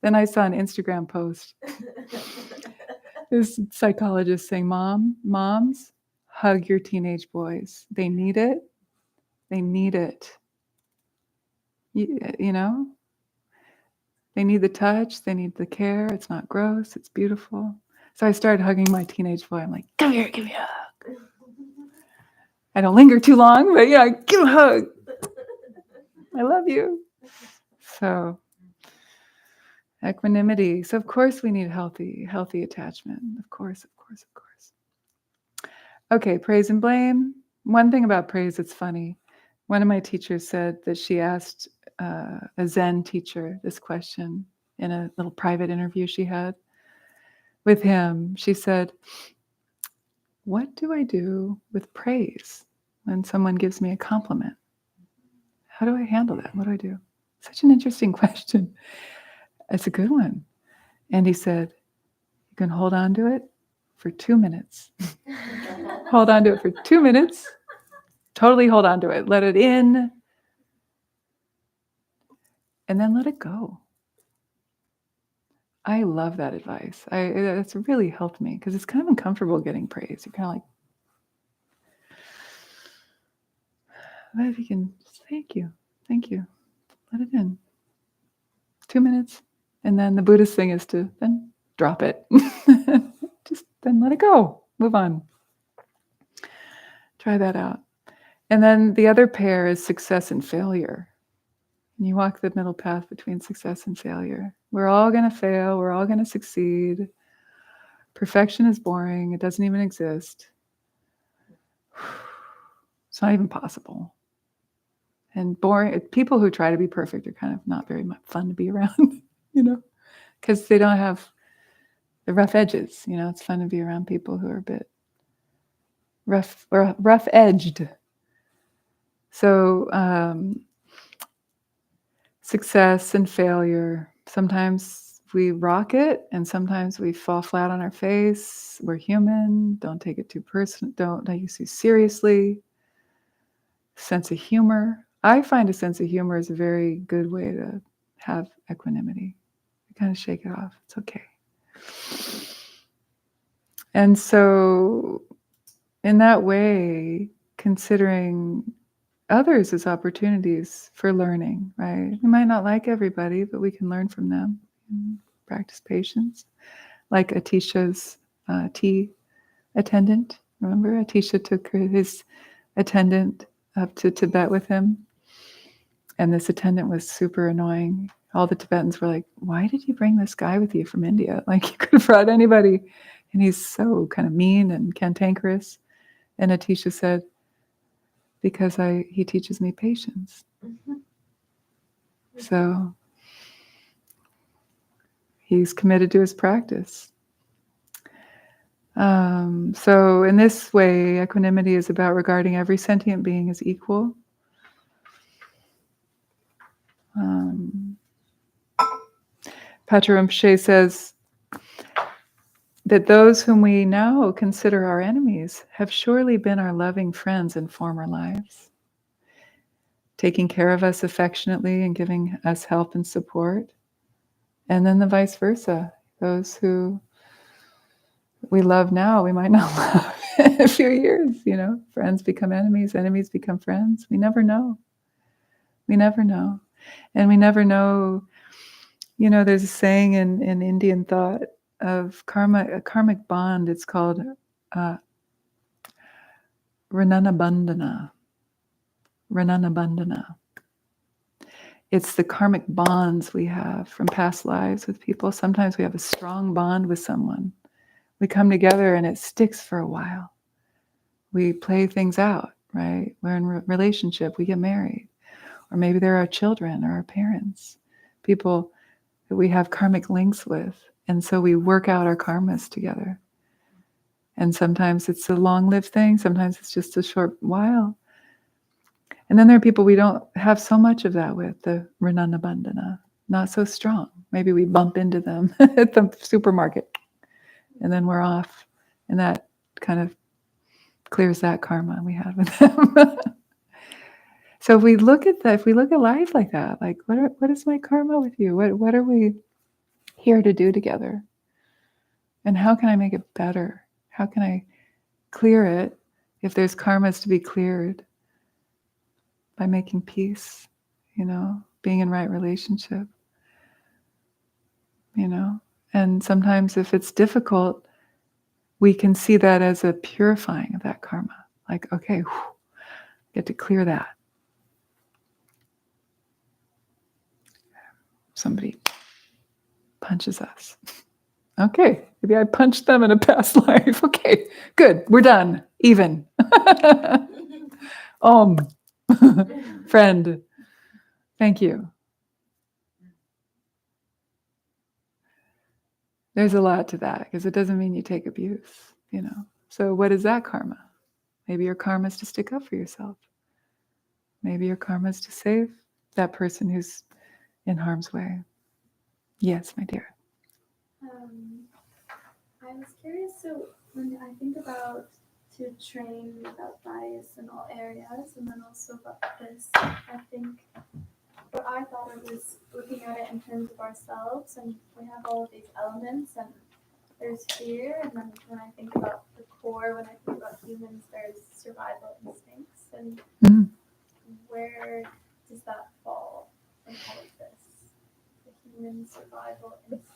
Then I saw an Instagram post. This psychologist saying, moms, hug your teenage boys. They need it. They need it. They need the touch. They need the care. It's not gross. It's beautiful. So I started hugging my teenage boy. I'm like, come here, give me a hug. I don't linger too long, but give him a hug. I love you. So equanimity. So of course we need healthy attachment. Of course. Okay, praise and blame. One thing about praise that's funny. One of my teachers said that she asked a Zen teacher this question in a little private interview she had with him. She said, what do I do with praise when someone gives me a compliment? How do I handle that? What do I do? Such an interesting question. It's a good one. And he said, you can hold on to it for 2 minutes. Hold on to it for 2 minutes. Totally hold on to it. Let it in. And then let it go. I love that advice. It's really helped me because it's kind of uncomfortable getting praise. You're kind of like, what if you can just, thank you. Let it in. 2 minutes. And then the Buddhist thing is to then drop it. Just then let it go. Move on. Try that out. And then the other pair is success and failure. And you walk the middle path between success and failure. We're all going to fail. We're all going to succeed. Perfection is boring. It doesn't even exist. It's not even possible. And boring, people who try to be perfect are kind of not very much fun to be around, because they don't have the rough edges. It's fun to be around people who are a bit rough edged. So success and failure. Sometimes we rock it and sometimes we fall flat on our face. We're human. Don't take it too personal. Don't take it too seriously. Sense of humor. I find a sense of humor is a very good way to have equanimity kind of shake it off. It's okay. And so, in that way, considering others as opportunities for learning, right? We might not like everybody, but we can learn from them and practice patience. Like Atisha's tea attendant. Remember, Atisha took his attendant up to Tibet with him. And this attendant was super annoying. All the Tibetans were like, why did you bring this guy with you from India? Like, you could have brought anybody. And he's so kind of mean and cantankerous. And Atisha said, because he teaches me patience. Mhm. So he's committed to his practice. So in this way, equanimity is about regarding every sentient being as equal. Pacharamshe says that those whom we now consider our enemies have surely been our loving friends in former lives, taking care of us affectionately and giving us help and support. And then the vice versa. Those who we love now, we might not love in a few years, Friends become enemies, enemies become friends. We never know. We never know. And we never know, there's a saying in Indian thought of karma, a karmic bond. It's called Rananabandhana. Rananabandhana. It's the karmic bonds we have from past lives with people. Sometimes we have a strong bond with someone. We come together and it sticks for a while. We play things out, right? We're in relationship, we get married. Or maybe they're our children or our parents, people that we have karmic links with. And so we work out our karmas together. And sometimes it's a long-lived thing. Sometimes it's just a short while. And then there are people we don't have so much of that with, the Rananabandhana, not so strong. Maybe we bump into them at the supermarket and then we're off. And that kind of clears that karma we had with them. So if we look at life like that, like what is my karma with you? What are we here to do together? And how can I make it better? How can I clear it if there's karmas to be cleared? By making peace, being in right relationship, And sometimes if it's difficult, we can see that as a purifying of that karma. Like, okay, get to clear that. Somebody punches us. Okay, maybe I punched them in a past life. Okay, good, we're done, even. Friend, thank you. There's a lot to that, because it doesn't mean you take abuse, So what is that karma? Maybe your karma is to stick up for yourself. Maybe your karma is to save that person who's in harm's way. Yes, my dear. I was curious, so when I think about to train without bias in all areas, and then also about this, I think what I thought of was looking at it in terms of ourselves, and we have all of these elements, and there's fear, and then when I think about the core, when I think about humans, there's survival instincts, and where does that fall in all of this? The human survival instinct.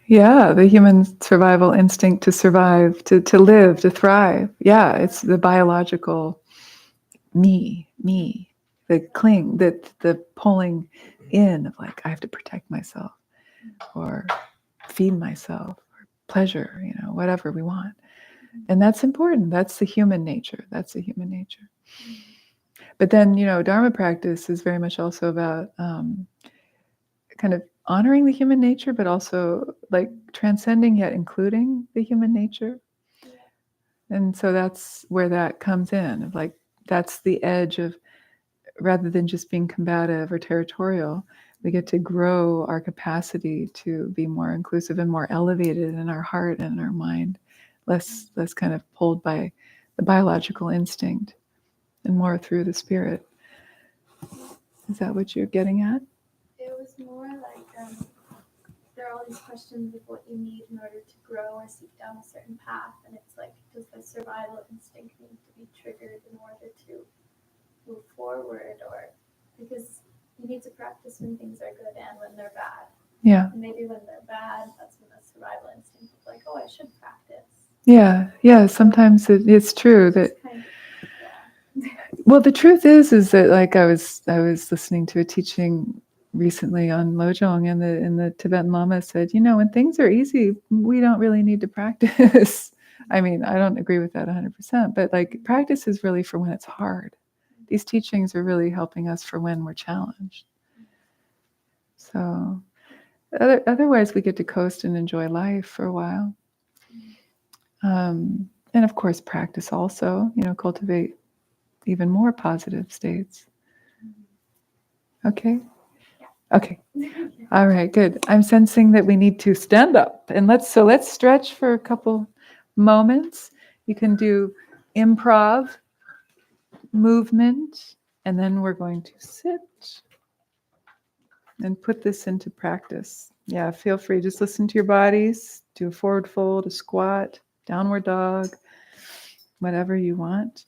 Yeah, the human survival instinct to survive, to live, to thrive. Yeah, it's the biological me, the cling, the pulling in of like, I have to protect myself or feed myself or pleasure, whatever we want. And that's important. That's the human nature. But then, Dharma practice is very much also about kind of honoring the human nature, but also like transcending yet including the human nature. And so that's where that comes in, of like, that's the edge of, rather than just being combative or territorial, we get to grow our capacity to be more inclusive and more elevated in our heart and in our mind, less kind of pulled by the biological instinct and more through the spirit. Is that what you're getting at? It was more like all these questions of what you need in order to grow or seek down a certain path, and it's like, does the survival instinct need to be triggered in order to move forward, or because you need to practice when things are good and when they're bad. Yeah. And maybe when they're bad, that's when the survival instinct is like, oh, I should practice. Yeah. Sometimes it's true that. Kind of, Well, the truth is that like I was listening to a teaching recently on Lojong, and the Tibetan Lama said, when things are easy, we don't really need to practice. I mean, I don't agree with that 100%, but like practice is really for when it's hard. These teachings are really helping us for when we're challenged. So otherwise we get to coast and enjoy life for a while. And of course, practice also, cultivate even more positive states. Okay? Okay. All right, good. I'm sensing that we need to stand up, and let's stretch for a couple moments. You can do improv movement, and then we're going to sit and put this into practice. Yeah, feel free. Just listen to your bodies. Do a forward fold, a squat, downward dog, whatever you want.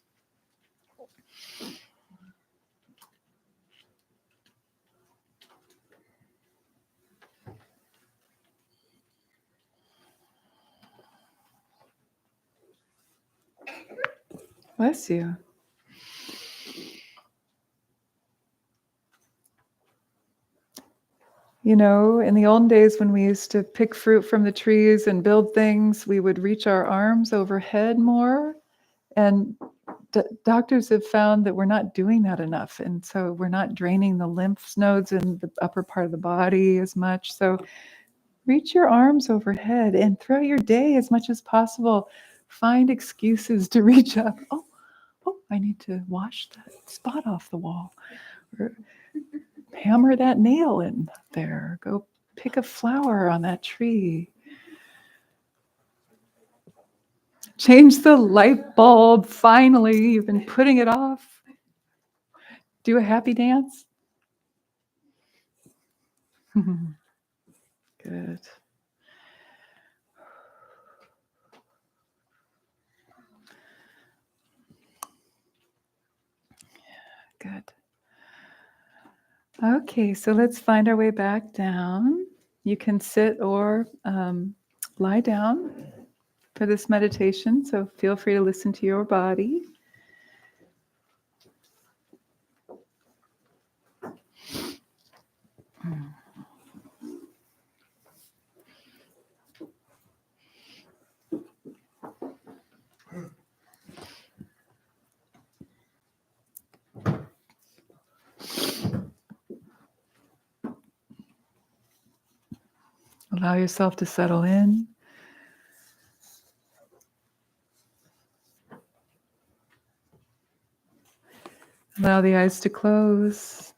Bless you. In the olden days when we used to pick fruit from the trees and build things, we would reach our arms overhead more. And doctors have found that we're not doing that enough. And so we're not draining the lymph nodes in the upper part of the body as much. So reach your arms overhead, and throughout your day, as much as possible, find excuses to reach up. Oh, I need to wash that spot off the wall. Or hammer that nail in there. Go pick a flower on that tree. Change the light bulb. Finally, you've been putting it off. Do a happy dance. Good. Good. Okay, so let's find our way back down. You can sit or lie down for this meditation, so feel free to listen to your body. Allow yourself to settle in. Allow the eyes to close.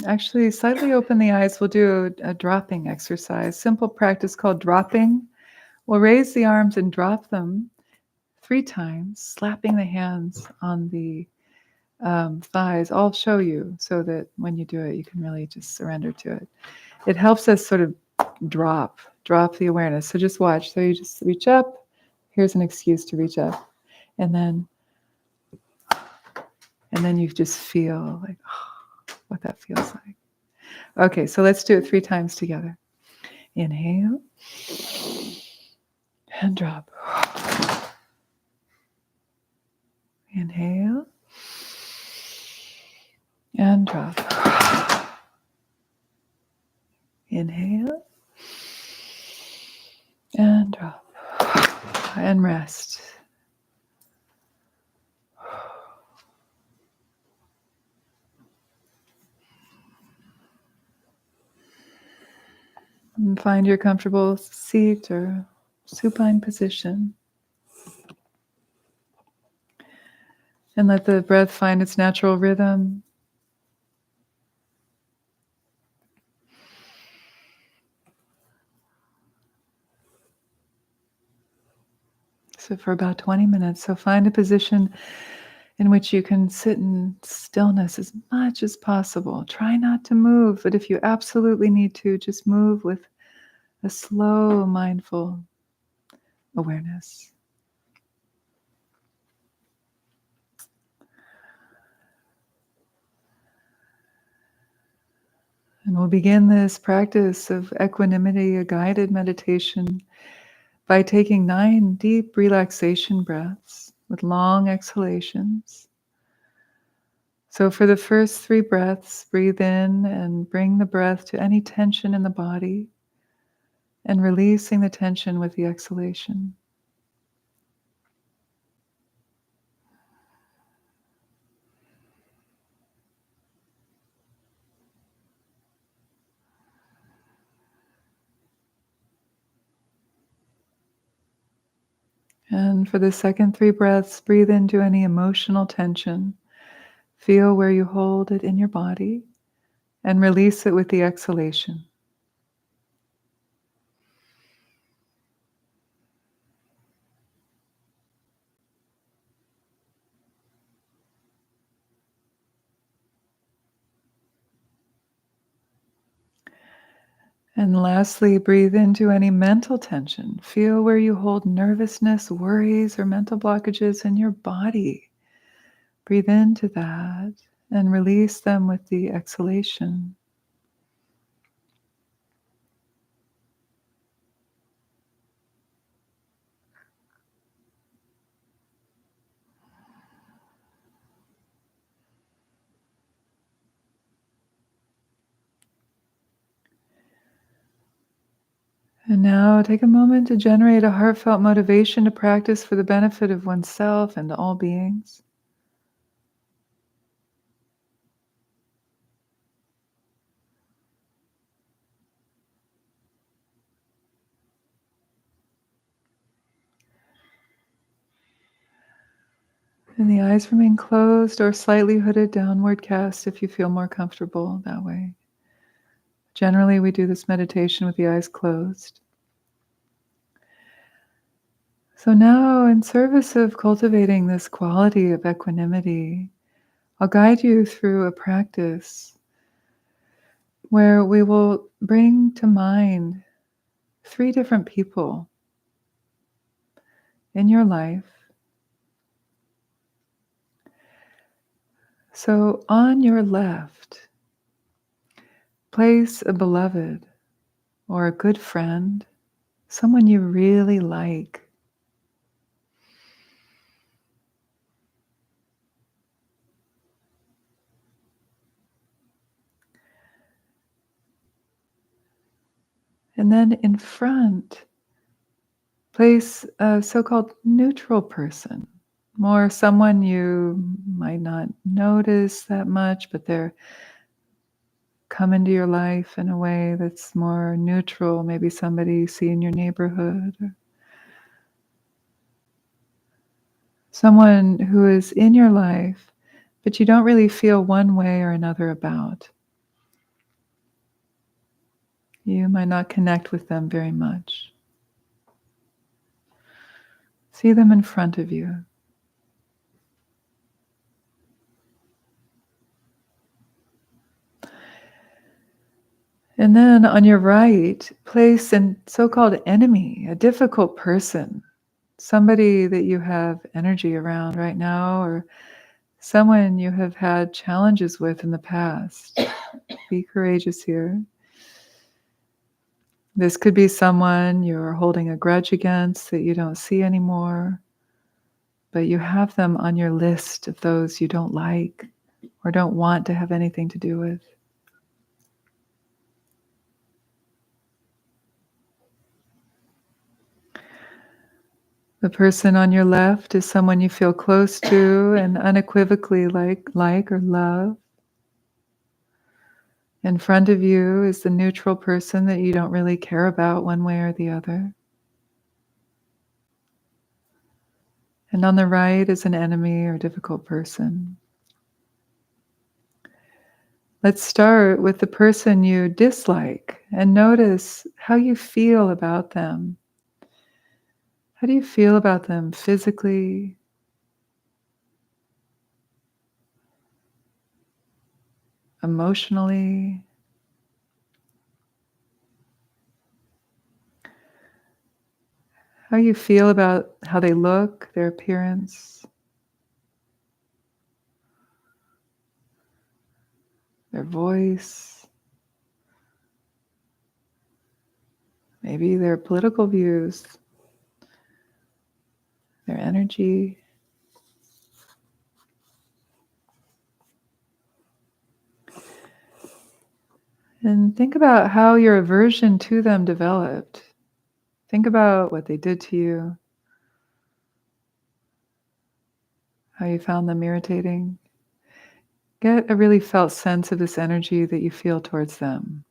Actually, slightly open the eyes. We'll do a dropping exercise. Simple practice called dropping. We'll raise the arms and drop them 3 times, slapping the hands on the thighs. I'll show you so that when you do it, you can really just surrender to it. It helps us sort of drop the awareness. So just watch. So you just reach up. Here's an excuse to reach up. And then you just feel like, what that feels like. Okay, so let's do it 3 times together. Inhale and drop. Inhale and drop. Inhale and drop. And rest. And find your comfortable seat or supine position. And let the breath find its natural rhythm. So for about 20 minutes. So find a position in which you can sit in stillness as much as possible. Try not to move, but if you absolutely need to, just move with a slow, mindful awareness. And we'll begin this practice of equanimity, a guided meditation, by taking 9 deep relaxation breaths with long exhalations. So for the first 3 breaths, breathe in and bring the breath to any tension in the body and releasing the tension with the exhalation. And for the second 3 breaths, breathe into any emotional tension. Feel where you hold it in your body and release it with the exhalation. And lastly, breathe into any mental tension. Feel where you hold nervousness, worries, or mental blockages in your body. Breathe into that and release them with the exhalation. And now take a moment to generate a heartfelt motivation to practice for the benefit of oneself and all beings. And the eyes remain closed or slightly hooded, downward cast if you feel more comfortable that way. Generally, we do this meditation with the eyes closed. So now, in service of cultivating this quality of equanimity, I'll guide you through a practice where we will bring to mind 3 different people in your life. So on your left, place a beloved or a good friend, someone you really like. And then in front, place a so-called neutral person, more someone you might not notice that much, but they're come into your life in a way that's more neutral, maybe somebody you see in your neighborhood, or someone who is in your life, but you don't really feel one way or another about. You might not connect with them very much. See them in front of you. And then on your right, place a so-called enemy, a difficult person, somebody that you have energy around right now, or someone you have had challenges with in the past. Be courageous here. This could be someone you're holding a grudge against that you don't see anymore, but you have them on your list of those you don't like or don't want to have anything to do with. The person on your left is someone you feel close to and unequivocally like or love. In front of you is the neutral person that you don't really care about one way or the other. And on the right is an enemy or difficult person. Let's start with the person you dislike and notice how you feel about them. How do you feel about them physically, emotionally. How you feel about how they look, their appearance, their voice, maybe their political views, their energy. And think about how your aversion to them developed. Think about what they did to you, how you found them irritating. Get a really felt sense of this energy that you feel towards them.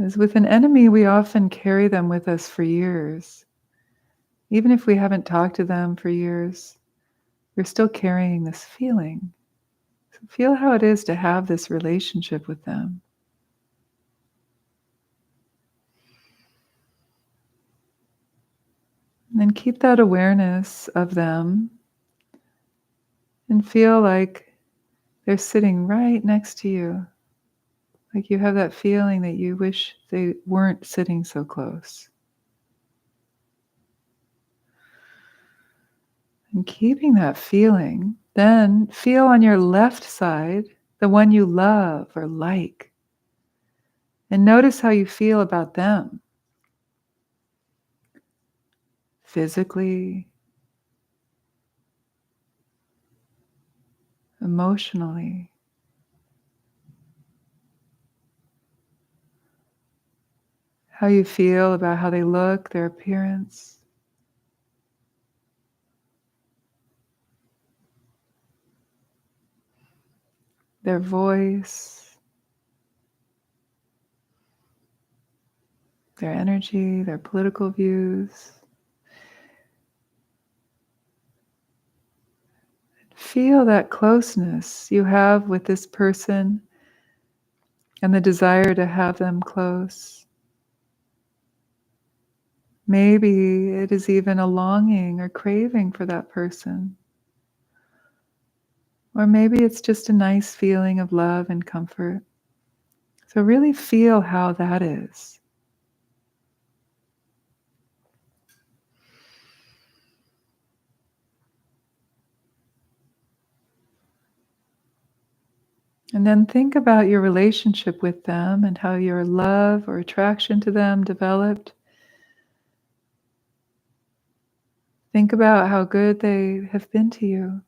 As with an enemy, we often carry them with us for years. Even if we haven't talked to them for years, we're still carrying this feeling. So feel how it is to have this relationship with them. And then keep that awareness of them and feel like they're sitting right next to you. Like you have that feeling that you wish they weren't sitting so close. And keeping that feeling, then feel on your left side the one you love or like. And notice how you feel about them. Physically, emotionally. How you feel about how they look, their appearance. Their voice, their energy, their political views. Feel that closeness you have with this person and the desire to have them close. Maybe it is even a longing or craving for that person. Or maybe it's just a nice feeling of love and comfort. So really feel how that is. And then think about your relationship with them and how your love or attraction to them developed. Think about how good they have been to you,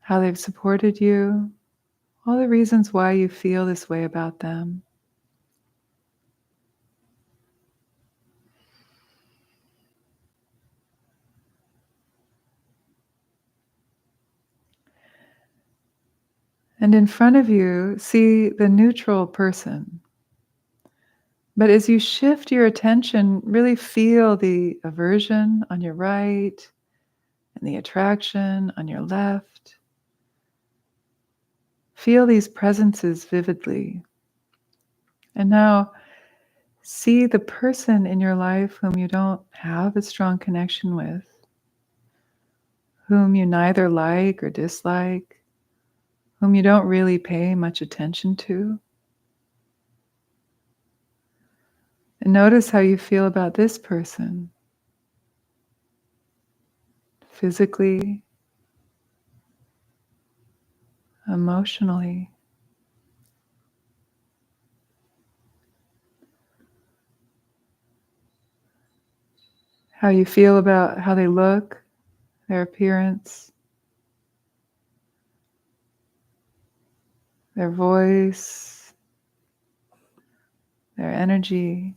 how they've supported you, all the reasons why you feel this way about them. And in front of you, see the neutral person. But as you shift your attention, really feel the aversion on your right and the attraction on your left. Feel these presences vividly. And now see the person in your life whom you don't have a strong connection with, whom you neither like or dislike, whom you don't really pay much attention to. And notice how you feel about this person, physically, emotionally. How you feel about how they look, their appearance, their voice, their energy.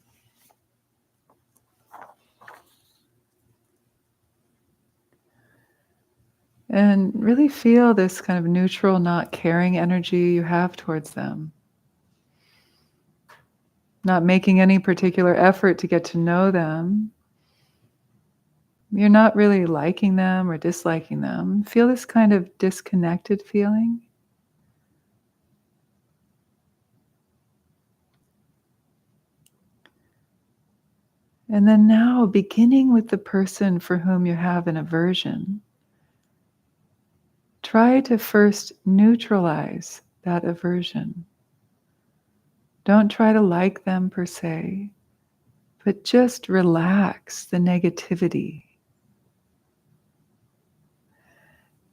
And really feel this kind of neutral, not caring energy you have towards them. Not making any particular effort to get to know them. You're not really liking them or disliking them. Feel this kind of disconnected feeling. And then now, beginning with the person for whom you have an aversion, try to first neutralize that aversion. Don't try to like them per se, but just relax the negativity.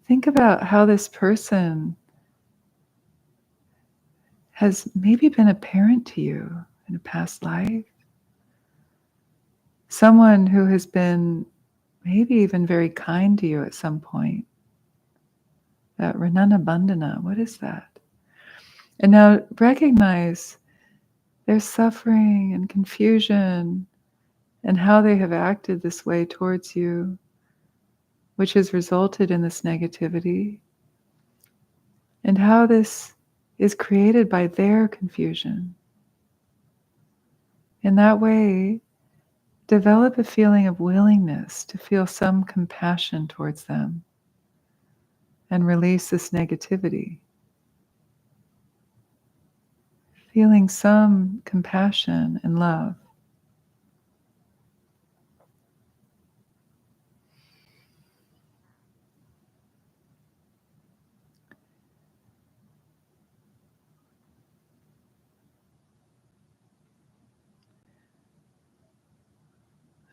Think about how this person has maybe been a parent to you in a past life. Someone who has been maybe even very kind to you at some point. That Renana Bandhana, what is that? And now recognize their suffering and confusion and how they have acted this way towards you, which has resulted in this negativity, and how this is created by their confusion. In that way, develop a feeling of willingness to feel some compassion towards them and release this negativity. Feeling some compassion and love.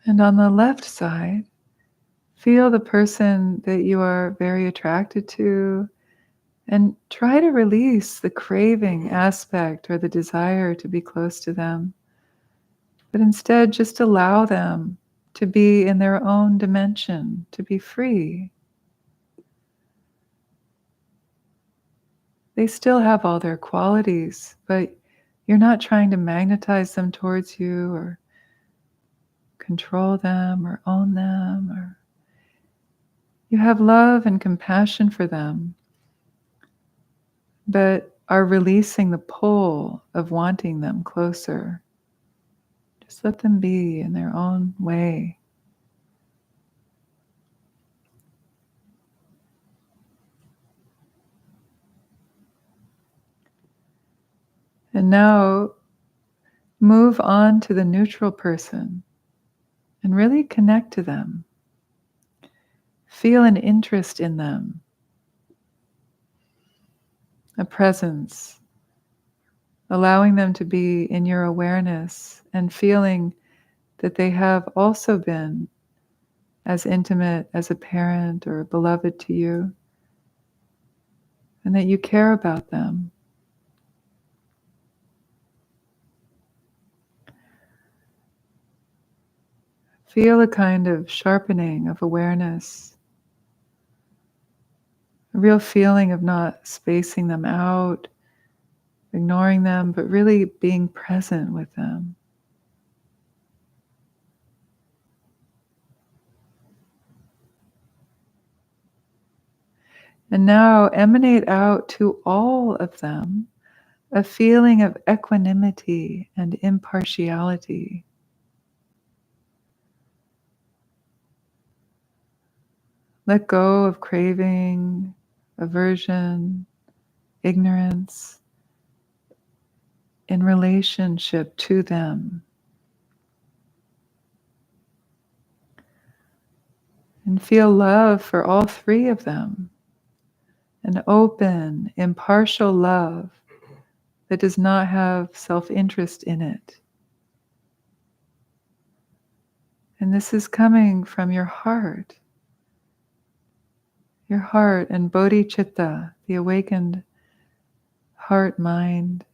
And on the left side, feel the person that you are very attracted to and try to release the craving aspect or the desire to be close to them. But instead, just allow them to be in their own dimension, to be free. They still have all their qualities, but you're not trying to magnetize them towards you or control them or own them, or you have love and compassion for them, but are releasing the pull of wanting them closer. Just let them be in their own way. And now move on to the neutral person and really connect to them. Feel an interest in them, a presence, allowing them to be in your awareness and feeling that they have also been as intimate as a parent or a beloved to you, and that you care about them. Feel a kind of sharpening of awareness, a real feeling of not spacing them out, ignoring them, but really being present with them. And now emanate out to all of them a feeling of equanimity and impartiality. Let go of craving, aversion, ignorance in relationship to them. And feel love for all three of them. An open, impartial love that does not have self-interest in it. And this is coming from your heart. Your heart and bodhicitta, the awakened heart mind.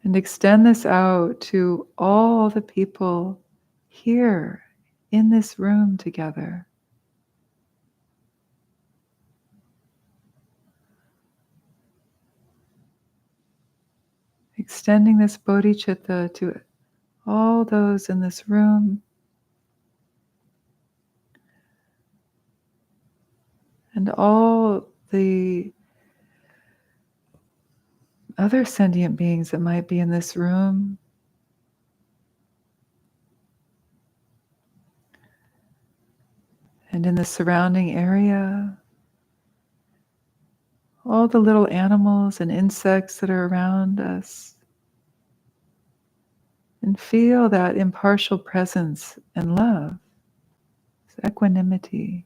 And extend this out to all the people here in this room together. Extending this bodhicitta to all those in this room and all the other sentient beings that might be in this room. And in the surrounding area, all the little animals and insects that are around us. And feel that impartial presence and love equanimity.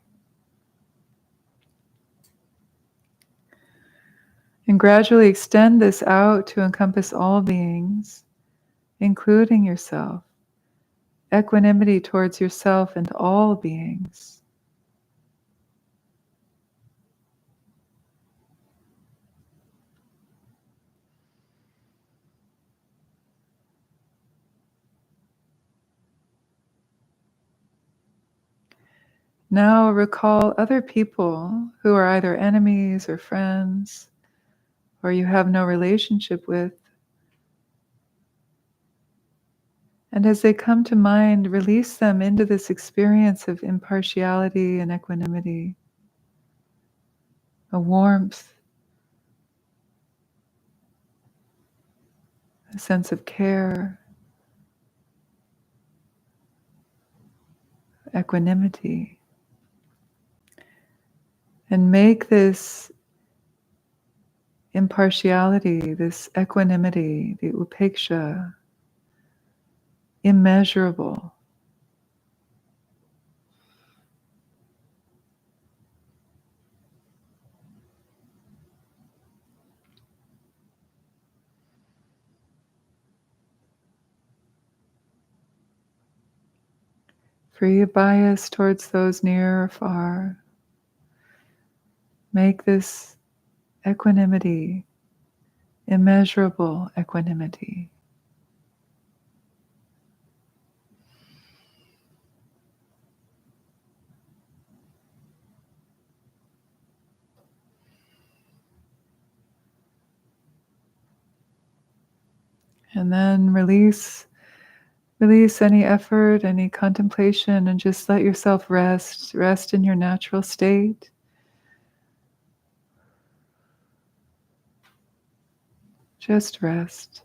And gradually extend this out to encompass all beings, including yourself. Equanimity towards yourself and all beings. Now recall other people who are either enemies or friends, or you have no relationship with. And as they come to mind, release them into this experience of impartiality and equanimity, a warmth, a sense of care, equanimity. And make this impartiality, this equanimity, the upeksha, immeasurable. Free of bias towards those near or far. Make this equanimity, immeasurable equanimity. And then release any effort, any contemplation, and just let yourself rest in your natural state. Just rest.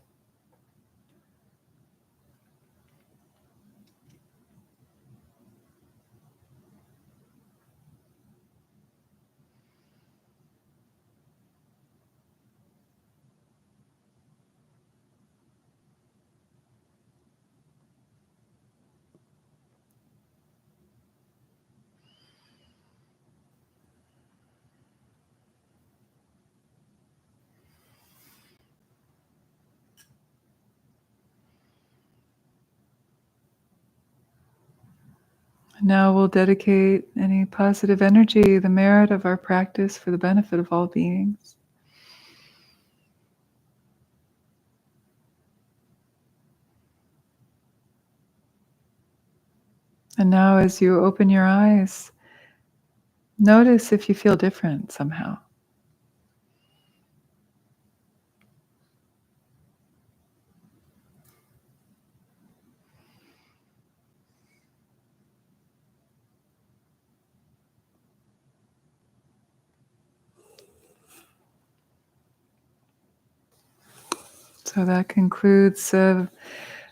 Now we'll dedicate any positive energy, the merit of our practice for the benefit of all beings. And now as you open your eyes, notice if you feel different somehow. So that concludes a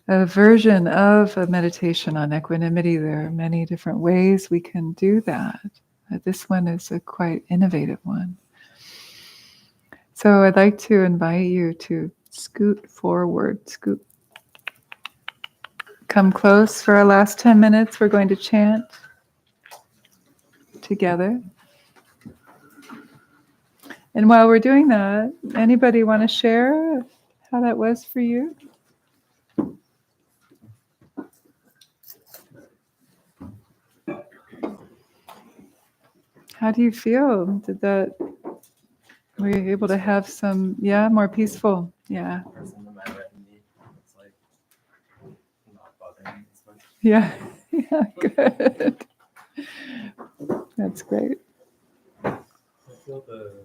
version of a meditation on equanimity. There are many different ways we can do that. This one is a quite innovative one. So I'd like to invite you to scoot forward, scoot. Come close for our last 10 minutes. We're going to chant together. And while we're doing that, anybody want to share how that was for you? How do you feel? Were you able to have some, more peaceful? Yeah. It's like not bothering me as much. Yeah, good. That's great. I feel the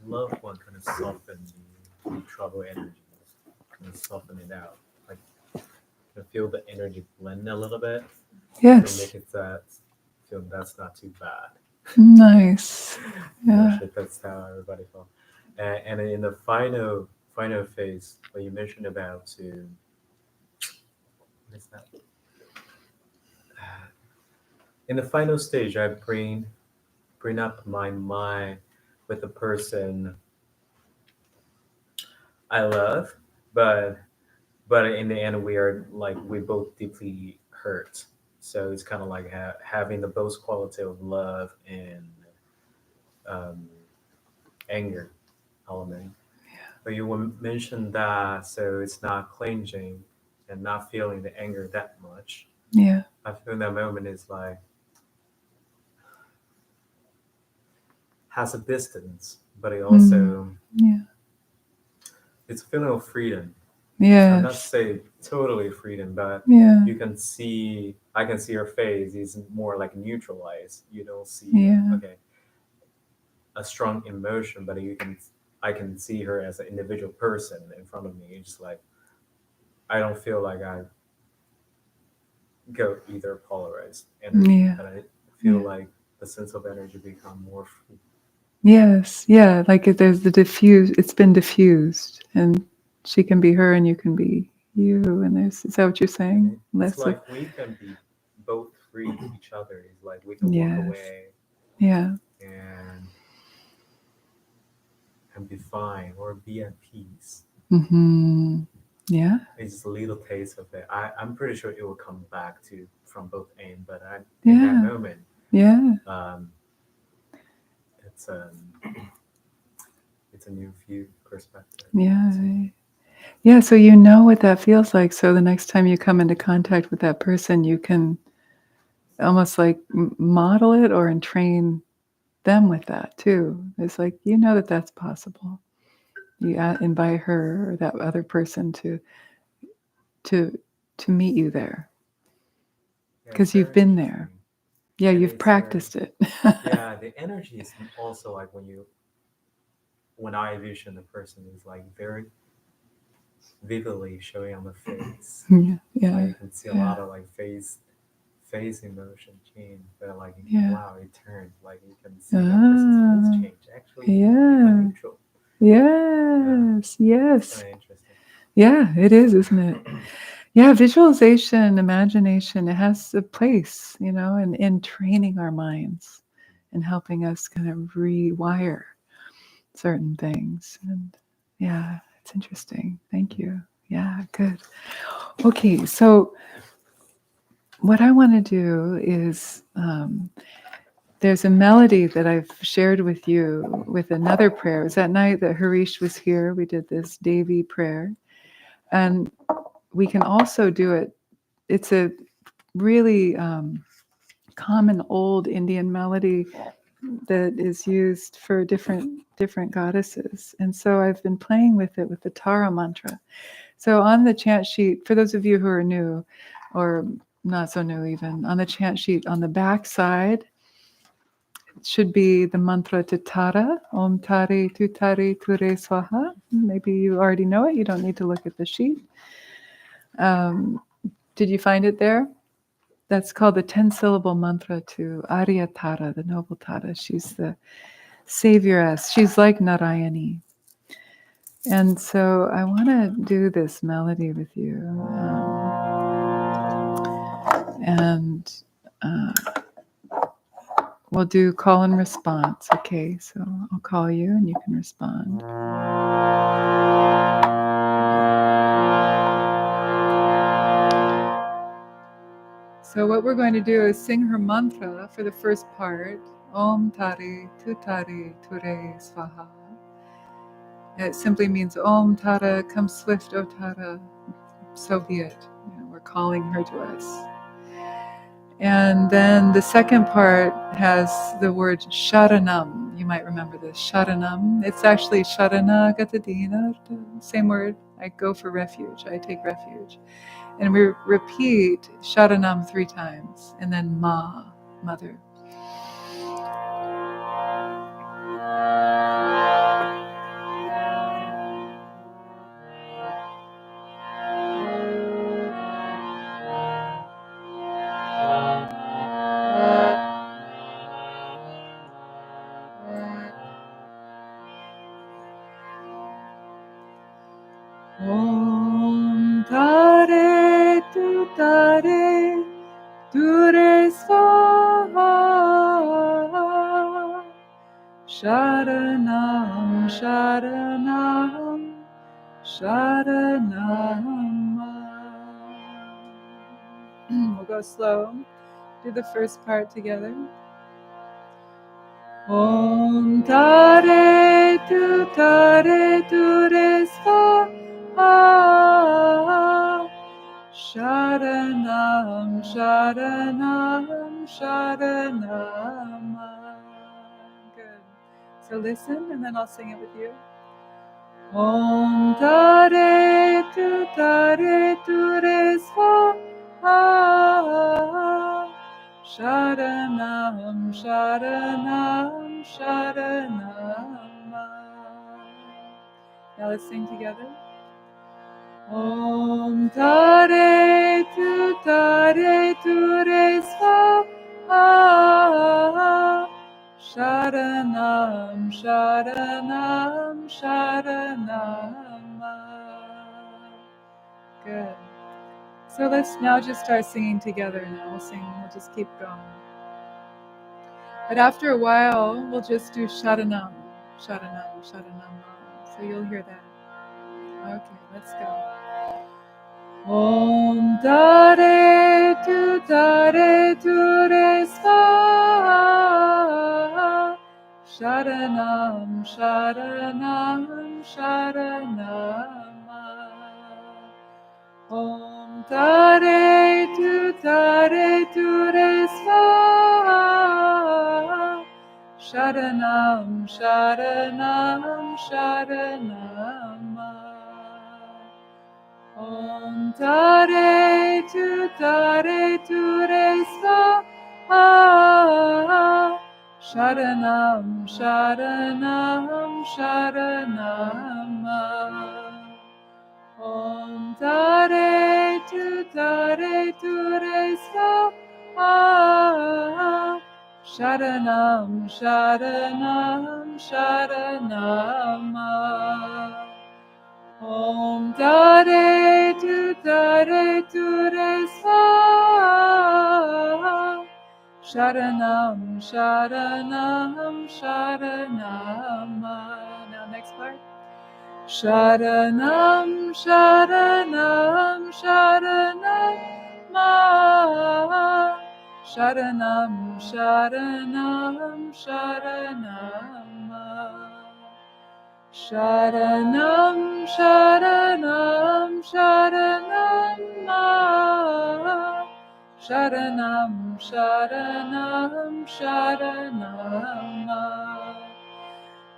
love one kind of soften the trouble energy, kind of soften it out. Like I feel the energy blend a little bit. Yes. To make it that feel that's not too bad. Nice. Yeah. That's how everybody felt. And in the final phase, what you mentioned about what is that? In the final stage, I bring up my mind with the person I love, but in the end, we both deeply hurt. So it's kind of like having the both quality of love and um, anger element. But you mentioned that, so it's not clenching and not feeling the anger that much. Yeah. I feel that moment is like has a distance, but it also Yeah. it's a feeling of freedom. I'm not Yes. saying totally freedom, but Yeah. you can see I can see her face is more like neutralized. You don't see Yeah. okay a strong emotion, but I can see her as an individual person in front of me. It's just like I don't feel like I go either polarized energy, Yeah. but I feel Yeah. like the sense of energy become more free. Yes. Yeah. Like there's the diffuse. It's been diffused, and she can be her, and you can be you. And there's. Is that what you're And saying? it's Less of. like we can be both free each other. It's like we can walk Yes. away Yeah. and be fine or be at peace. Mm-hmm. Yeah. It's just a little taste of it. I'm pretty sure it will come back to from both ends, but in that Yeah. moment, Yeah. um, it's it's a new view perspective. Yeah. So, Yeah. So you know what that feels like. So the next time you come into contact with that person, you can almost like model it or entrain them with that too. It's like you know that that's possible. You invite her or that other person to to meet you there yeah, it's because you've very been there. interesting, Yeah, and you've it's very practiced it. yeah. The energy is also like when I vision the person is like very vividly showing on the face. Yeah, Like yeah, you can see a yeah, lot of like face emotion change, but like yeah. wow, it turned. Like you can see that person's face Ah, change. Actually, it went yeah. neutral. Yes, It's yes. kind of interesting. Yeah, it is, isn't it? Yeah, visualization, imagination, it has a place, in training our minds and helping us kind of rewire certain things. And yeah, it's interesting. Thank you. Yeah, good. Okay, so what I want to do is there's a melody that I've shared with you with another prayer. It was that night that Harish was here. We did this Devi prayer. And we can also do it. It's a really common old Indian melody that is used for different goddesses. And so I've been playing with it with the Tara mantra. So on the chant sheet, for those of you who are new or not so new even, on the chant sheet on the back side should be the mantra to Tara, Om Tari Tutari Ture Swaha. Maybe you already know it. You don't need to look at the sheet. Did you find it there? That's called the 10-syllable mantra to Arya Tara, the noble Tara. She's the savioress. She's like Narayani. And so I want to do this melody with you. And we'll do call and response. Okay, so I'll call you and you can respond. So what we're going to do is sing her mantra for the first part. Om Tari Tutari Ture Swaha. It simply means Om Tara, come swift, O Tara. So be it. We're calling her to us. And then the second part has the word Sharanam. You might remember this. Sharanam. It's actually Sharana Gatadina. Same word. I go for refuge. I take refuge. And we repeat Sharanam 3 times. And then Ma, mother. Om Tare Tu Tare Ture Swaha Sharanam Sharanam Sharanam. We'll go slow. Do the first part together. Om tare tu re svaha. Sharanam, sharanam, sharanam. Good. So listen and then I'll sing it with you. Om tare tu re svaha. Sharanam, sharanam, sharanam. Now let's sing together. Om tare tu re svaha. Sharanam, sharanam, sharanam. Good. So let's now just start singing together now. We'll just keep going. But after a while, we'll just do sharanam, sharanam, sharanam. So you'll hear that. Okay, let's go. Om tare tu re svaha. Sharanam, sharanam, sharanam. Om tare tu re svaha. Sharanam, sharanam, sharanam. Om tare tu re svaha. Sharanam, sharanam, sharanam. Om tare tu re svaha. Sharanam, sharanam, sharanam. Om tare tu re svaha. Sharanam, sharanam, sharanam. Now next part. Sharanam, sharanam, sharanam. Sharanam, sharanam, sharanam. Sharanam, sharanam, sharanam. Sharanam, sharanam, sharanam.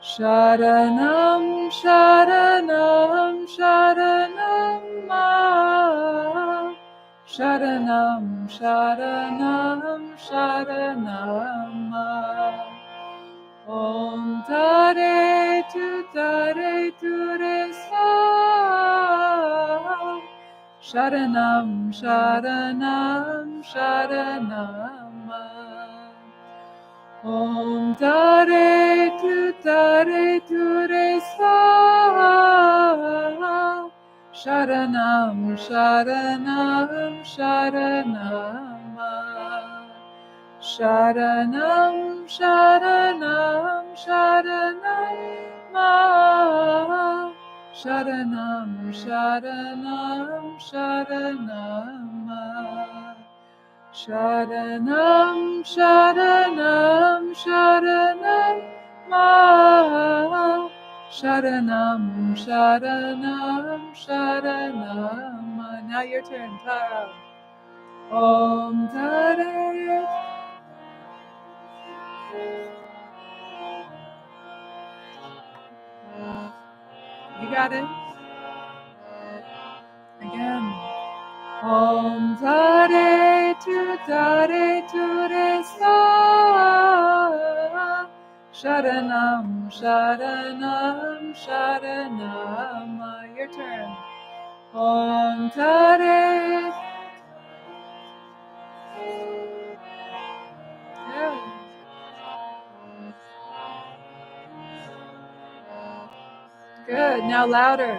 Sharanam, sharanam, sharanam. Sharanam, sharanam, sharanam. Om tare tu re svaha. Sharanam, sharanam, sharanam. Om tare tu re svaha. Sharanam, sharanam, sharanam. Sharanam, sharanam, sharanam. Sharanam, sharanam, sharanam. Sharanam, sharanam, sharanam. Sharanam, sharanam, sharanam. Now your turn, Tara. Om Tare. You got it? Again. Om tare tu re svaha. Sharanam, sharanam, sharanam. Your turn. Om tare. Good. Good. Now louder.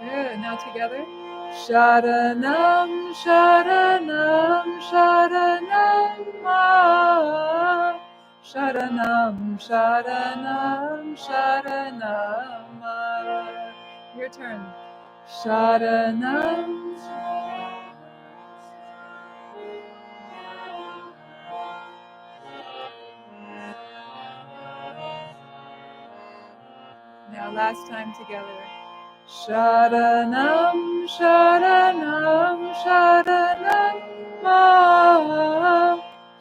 Good. Now together. Sharanam, sharanam, sharanam. Sharanam, Sharanam, Sharanam. Your turn. Sharanam. Now last time together. Sharanam, Sharanam, Sharanam.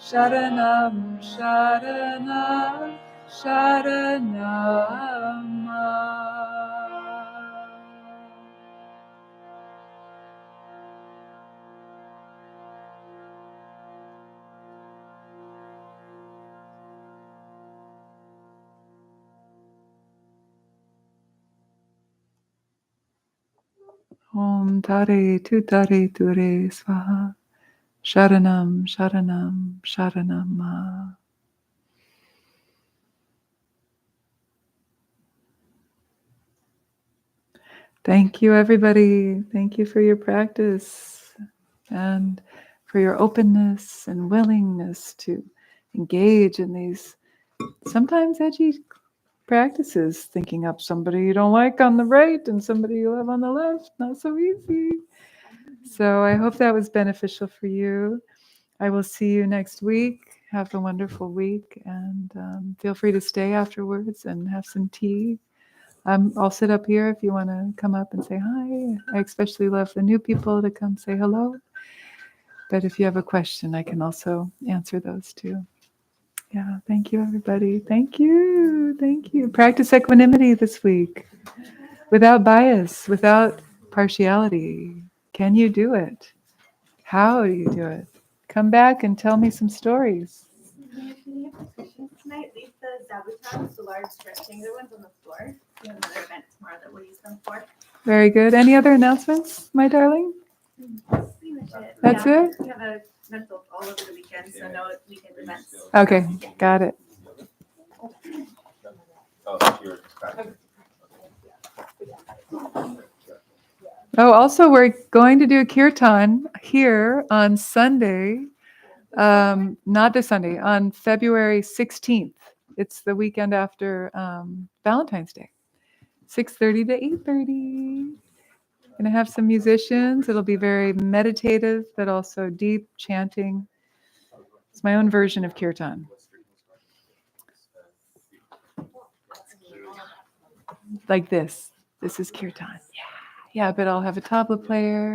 Sharanam, Sharanam, Sharanam. Om Tare Tutare Ture Swaha. Sharanam, Sharanam, Sharanam. Thank you, everybody. Thank you for your practice and for your openness and willingness to engage in these sometimes edgy practices, thinking up somebody you don't like on the right and somebody you love on the left. Not so easy. So I hope that was beneficial for you. I will see you next week. Have a wonderful week, and feel free to stay afterwards and have some tea. I'll sit up here if you want to come up and say hi. I especially love the new people to come say hello. But if you have a question, I can also answer those too. Yeah, thank you, everybody. Thank you. Thank you. Practice equanimity this week without bias, without partiality. Can you do it? How do you do it? Come back and tell me some stories. Can you have a question tonight? Leave the zabutons, the large rectangular ones, on the floor. We have another event tomorrow that we'll use them for. Very good. Any other announcements, my darling? That's pretty much it. That's it? We have a rental all over the weekend, so no weekend events. Okay, got it. Oh, also, we're going to do a kirtan here on Sunday. Not this Sunday, on February 16th. It's the weekend after Valentine's Day. 6:30 to 8:30. Gonna have some musicians. It'll be very meditative, but also deep chanting. It's my own version of kirtan. Like this. This is kirtan. Yeah, but I'll have a tabla player.